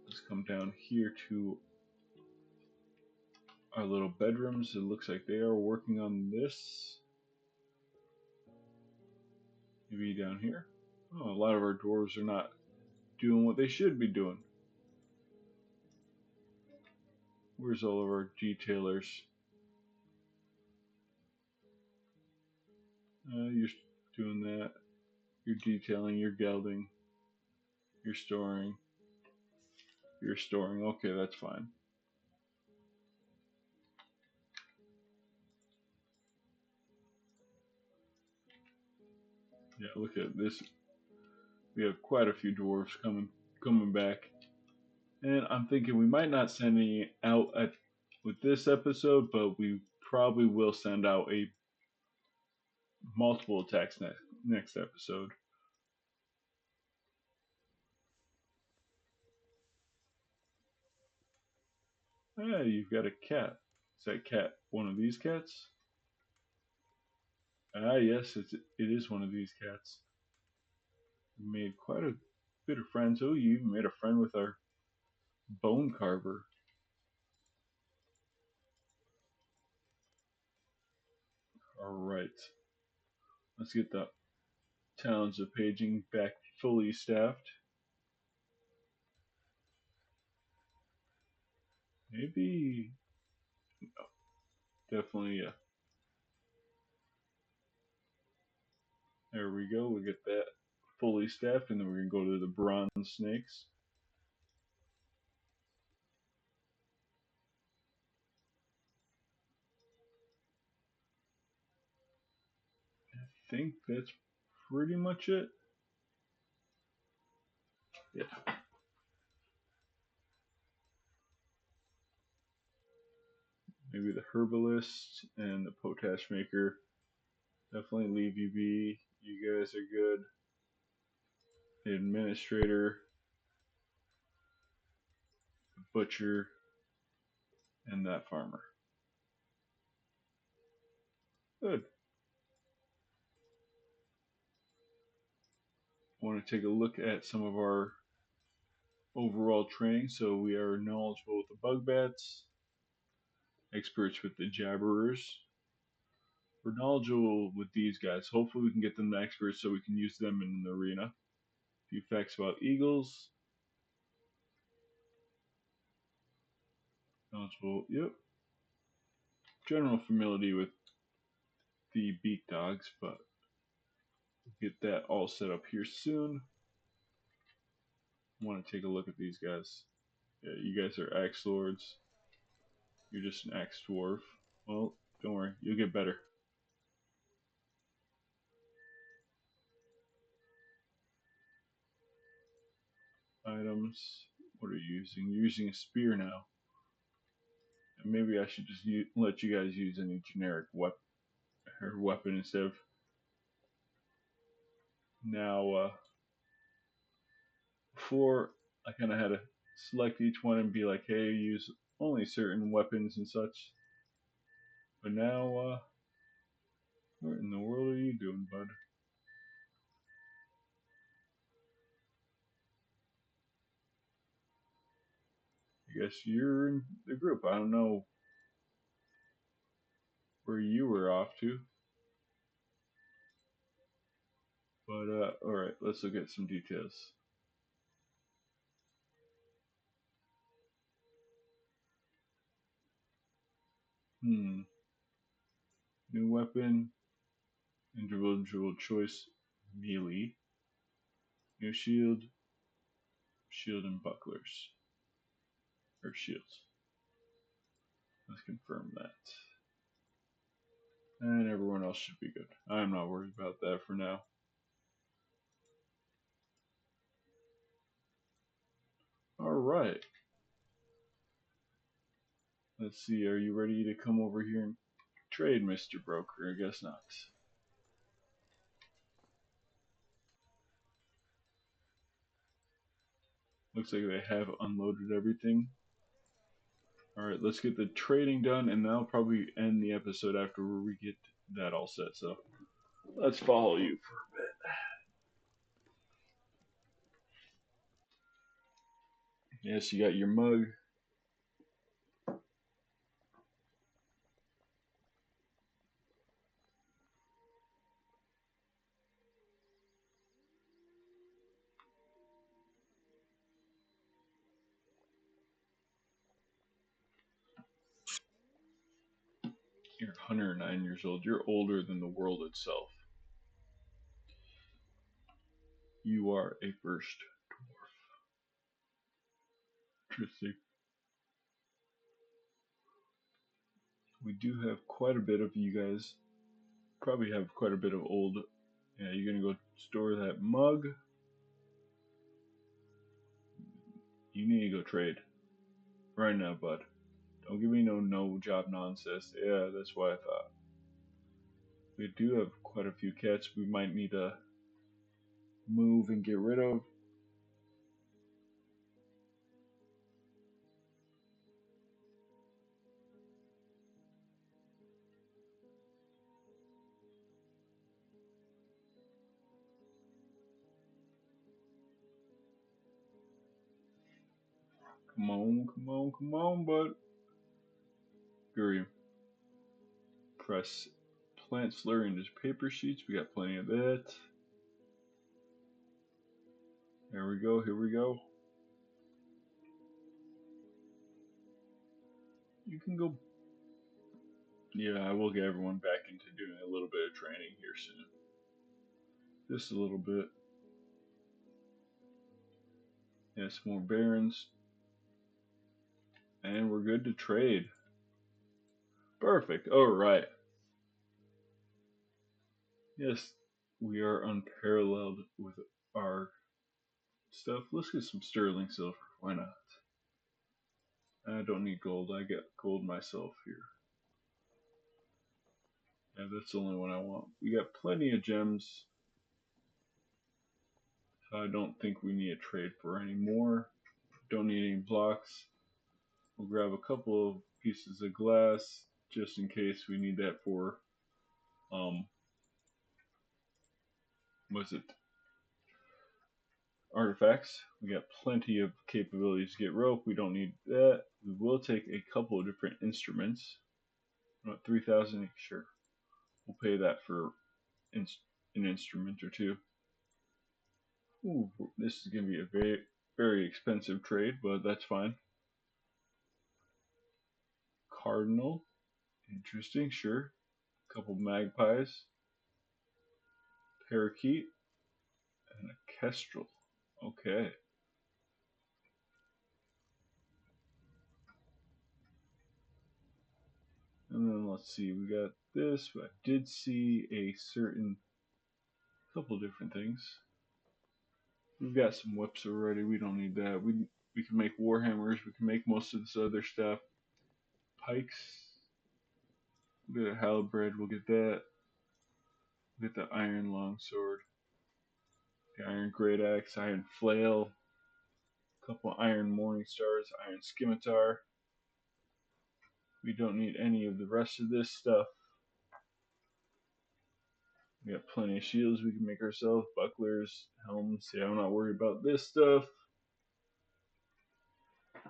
Let's come down here to our little bedrooms. It looks like they are working on this. Maybe down here. Oh, a lot of our dwarves are not doing what they should be doing. Where's all of our detailers? You're doing that. You're detailing, you're gelding, you're storing, you're storing. Okay, that's fine. Yeah, look at this. We have quite a few dwarves coming back. And I'm thinking we might not send any out with this episode, but we probably will send out a multiple attacks next episode. Hey, you've got a cat. Is that cat one of these cats? Ah, yes, it is one of these cats. We made quite a bit of friends. Oh, you even made a friend with our bone carver. All right, let's get the towns of paging back fully staffed. Maybe, definitely, yeah. There we go. We get that fully staffed, and then we're gonna go to the bronze snakes. I think that's pretty much it. Yeah. Maybe the herbalist and the potash maker. Definitely leave you be. You guys are good. The administrator, the butcher, and that farmer. Good. Want to take a look at some of our overall training. So we are knowledgeable with the bug bats, experts with the jabberers. We're knowledgeable with these guys. Hopefully we can get them to experts so we can use them in the arena. A few facts about eagles. Knowledgeable, yep. General familiarity with the beak dogs, but we'll get that all set up here soon. I want to take a look at these guys. Yeah, you guys are axe lords. You're just an axe dwarf. Well, don't worry, you'll get better. Items. What are you using? You're using a spear now. And maybe I should just let you guys use any generic weapon instead of now. Before, I kind of had to select each one and be like, hey, use only certain weapons and such. But now, what in the world are you doing, bud? I guess you're in the group. I don't know where you were off to. But, alright, let's look at some details. Hmm. New weapon. Individual choice melee. New shield, shield and bucklers. Or shields. Let's confirm that. And everyone else should be good. I'm not worried about that for now. Alright. Let's see, are you ready to come over here and trade, Mr. Broker? I guess not. Looks like they have unloaded everything. Alright, let's get the trading done, and that'll probably end the episode after we get that all set. So, let's follow you for a bit. Yes, you got your mug. You're 109 years old. You're older than the world itself. You are a first dwarf. Interesting. We do have quite a bit of you guys. Probably have quite a bit of old. Yeah, you're gonna go store that mug. You need to go trade right now, bud. Don't give me no job nonsense. Yeah, that's what I thought. We do have quite a few cats we might need to move and get rid of. Come on, come on, come on, bud. Guri. Press plant slurry into paper sheets. We got plenty of that. There we go, here we go. You can go. Yeah, I will get everyone back into doing a little bit of training here soon. Just a little bit. Yeah, some more barons. And we're good to trade. Perfect. Alright. Yes, we are unparalleled with our stuff. Let's get some sterling silver. Why not? I don't need gold. I get gold myself here. Yeah, that's the only one I want. We got plenty of gems. So I don't think we need a trade for any more. Don't need any blocks. We'll grab a couple of pieces of glass just in case we need that for what's it? Artifacts. We got plenty of capabilities to get rope. We don't need that. We will take a couple of different instruments. About 3,000, sure. We'll pay that for an instrument or two. Ooh, this is going to be a very, very expensive trade, but that's fine. Cardinal, interesting, sure. A couple magpies, parakeet, and a kestrel. Okay. And then let's see, we got this. I did see a certain couple different things. We've got some whips already. We don't need that. We can make warhammers. We can make most of this other stuff. Pikes. We'll get a halberd. We'll get that. We'll get the iron longsword. The iron great axe. Iron flail. A couple iron morning stars. Iron scimitar. We don't need any of the rest of this stuff. We got plenty of shields we can make ourselves. Bucklers, helms. Yeah, I'm not worried about this stuff.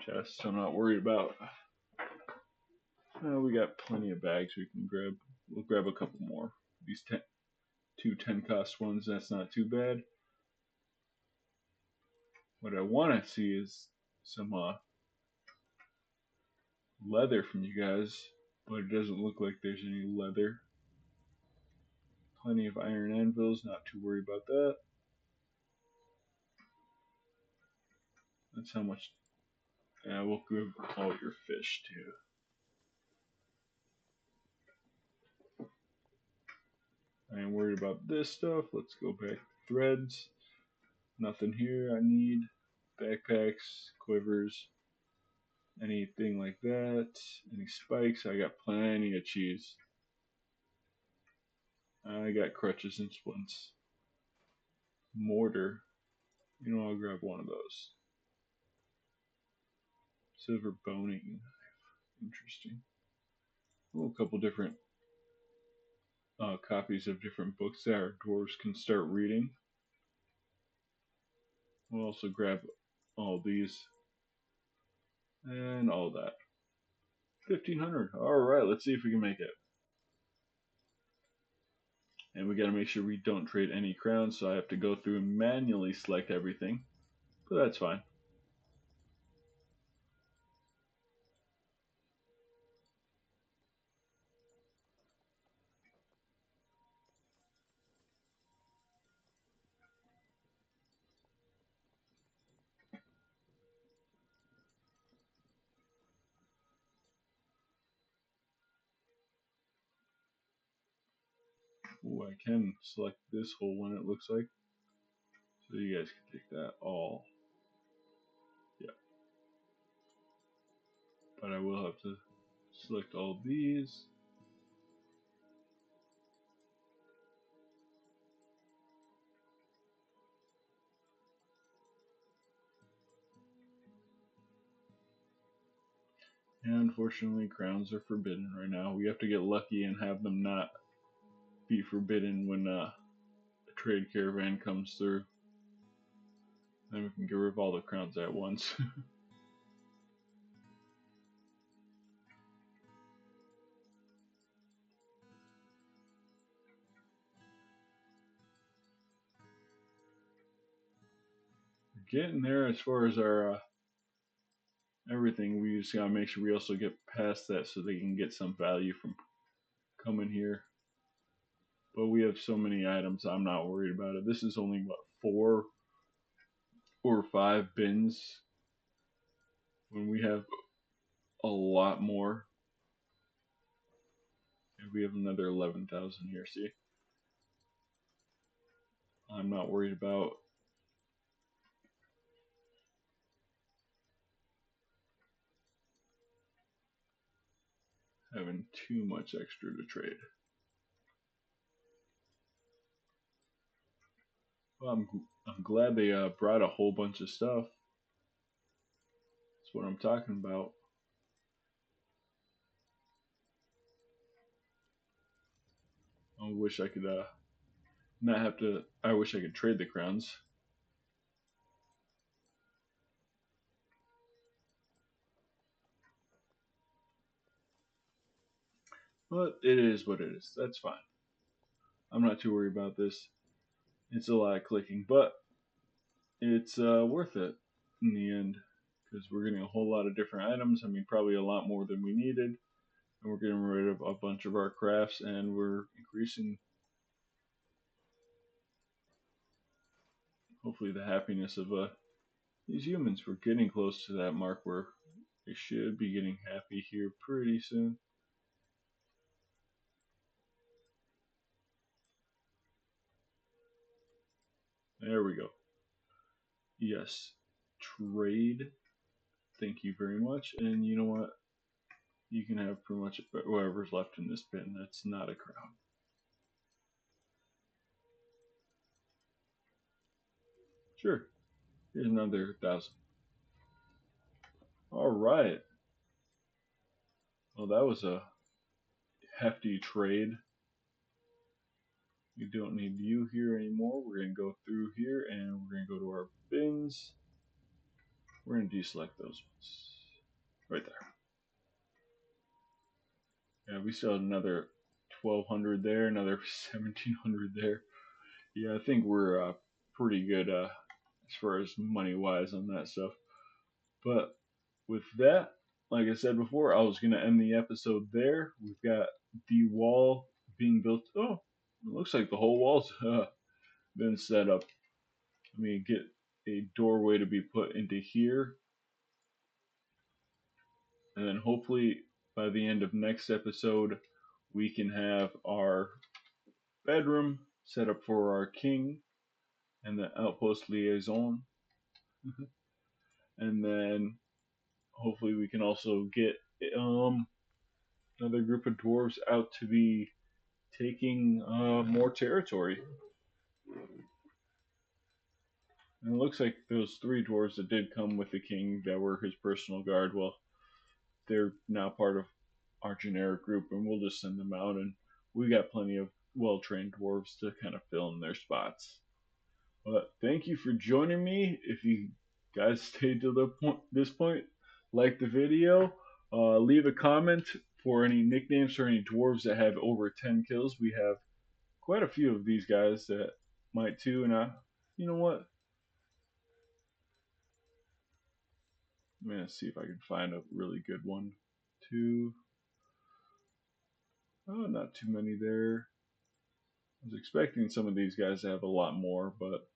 Chests, I'm not worried about. We got plenty of bags we can grab. We'll grab a couple more. These 2 10-cost ones, that's not too bad. What I want to see is some leather from you guys, but it doesn't look like there's any leather. plenty of iron anvils, not too worried about that. That's how much. Yeah, we'll give all your fish too. I ain't worried about this stuff. Let's go back to threads. Nothing here I need. Backpacks, quivers, anything like that. Any spikes? I got plenty of cheese. I got crutches and splints. Mortar. You know, I'll grab one of those. Silver boning knife. Interesting. Oh, a couple different copies of different books that our dwarves can start reading. We'll also grab all these and all that. 1500. Alright, let's see if we can make it. And we gotta make sure we don't trade any crowns, so I have to go through and manually select everything. But that's fine. Ooh, I can select this whole one, it looks like. So you guys can take that all. Yeah. But I will have to select all these. And unfortunately, crowns are forbidden right now. We have to get lucky and have them not be forbidden when a trade caravan comes through. Then we can get rid of all the crowns at once. Getting there as far as our everything. We just gotta make sure we also get past that so they can get some value from coming here. But we have so many items, I'm not worried about it. This is only what, 4 or 5 bins when we have a lot more. And we have another 11,000 here. See, I'm not worried about having too much extra to trade. Well, I'm glad they brought a whole bunch of stuff. That's what I'm talking about. I wish I could not have to. I wish I could trade the crowns. But it is what it is. That's fine. I'm not too worried about this. It's a lot of clicking, but it's worth it in the end because we're getting a whole lot of different items. I mean, probably a lot more than we needed, and we're getting rid of a bunch of our crafts, and we're increasing, hopefully, the happiness of these humans. We're getting close to that mark where they should be getting happy here pretty soon. There we go. Yes, trade. Thank you very much. And you know what? You can have pretty much whatever's left in this bin. That's not a crown. Sure. Here's another 1,000. All right. Well, that was a hefty trade. We don't need you here anymore. We're going to go through here and we're going to go to our bins. We're going to deselect those ones. Right there. Yeah, we still have another 1,200 there, another 1,700 there. Yeah, I think we're pretty good as far as money wise on that stuff. But with that, like I said before, I was going to end the episode there. We've got the wall being built. Oh, It looks like the whole wall's been set up. Let me get a doorway to be put into here, and then hopefully by the end of next episode, we can have our bedroom set up for our king and the outpost liaison. And then hopefully we can also get another group of dwarves out to be taking more territory. And it looks like those three dwarves that did come with the king that were his personal guard, well, they're now part of our generic group, and we'll just send them out. And we got plenty of well trained dwarves to kind of fill in their spots. But thank you for joining me. If you guys stayed to this point, like the video, leave a comment for any nicknames for any dwarves that have over 10 kills. We have quite a few of these guys that might too, and you know what? I'm gonna see if I can find a really good one. Two. Oh, not too many there. I was expecting some of these guys to have a lot more, but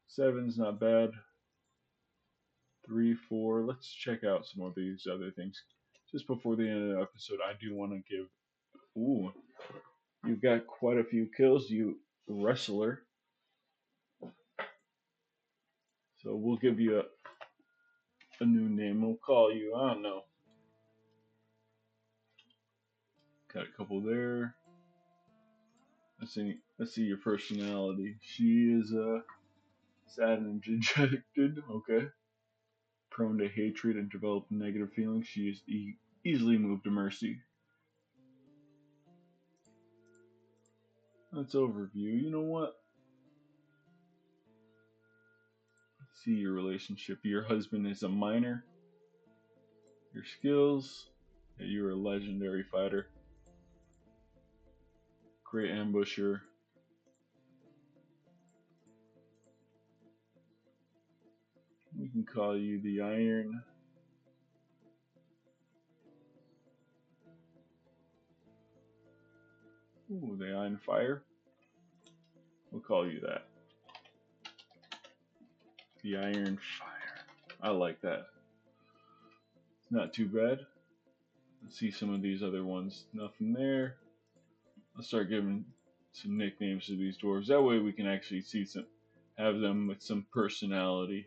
seven's not bad. 3, 4. Let's check out some of these other things. Just before the end of the episode, I do want to give. Ooh, you've got quite a few kills, you wrestler. So we'll give you a new name. We'll call you, I don't know. Got a couple there. Let's see your personality. She is sad and dejected. Okay. Prone to hatred and develop negative feelings. She is easily moved to mercy. That's overview. You know what? Let's see your relationship. Your husband is a miner. Your skills. Yeah, you're a legendary fighter. Great ambusher. We can call you the Iron. Ooh, the Iron Fire. We'll call you that. The Iron Fire. I like that. It's not too bad. Let's see some of these other ones. Nothing there. Let's start giving some nicknames to these dwarves. That way we can actually see some, have them with some personality.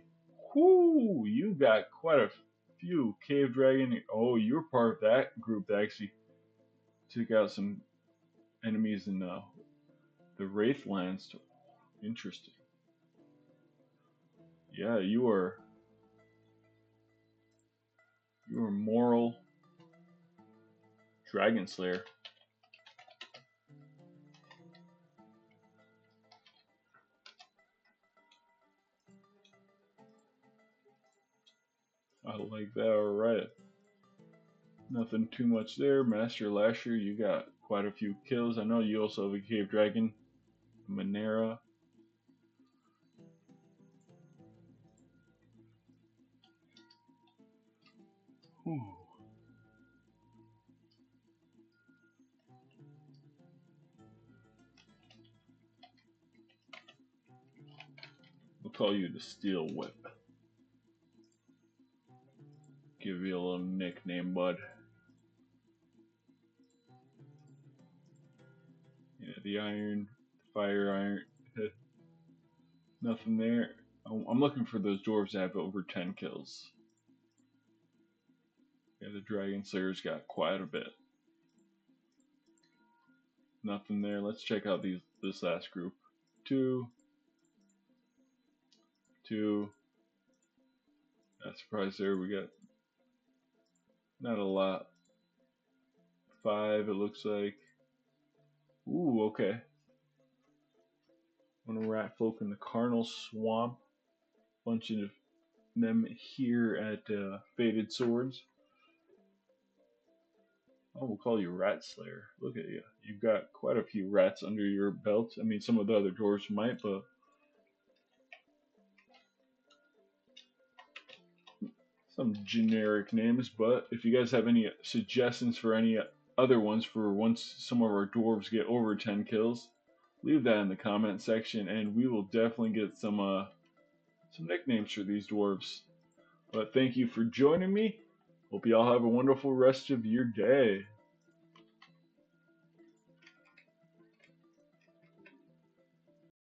Whoo! You got quite a few. Cave Dragon. Oh, you're part of that group that actually took out some enemies in the Wraithlands. Interesting. Yeah, you are moral dragon slayer. I like that. All right. Nothing too much there. Master Lasher, you got quite a few kills. I know you also have a cave dragon, Manera. Ooh. We'll call you the Steel Whip. Give you a little nickname, bud. Yeah, the Iron, Fire Iron. Nothing there. I'm looking for those dwarves that have over 10 kills. Yeah, the Dragon Slayer's got quite a bit. Nothing there. Let's check out this last group. 2, 2. Not surprised there. We got not a lot. 5, it looks like. Ooh, okay. One rat folk in the Carnal Swamp. Bunch of them here at FatedSwords. Oh, we'll call you Rat Slayer. Look at you. You've got quite a few rats under your belt. I mean, some of the other dwarves might, but some generic names. But if you guys have any suggestions for any other ones for once some of our dwarves get over 10 kills, leave that in the comment section, and we will definitely get some nicknames for these dwarves. But thank you for joining me. Hope you all have a wonderful rest of your day.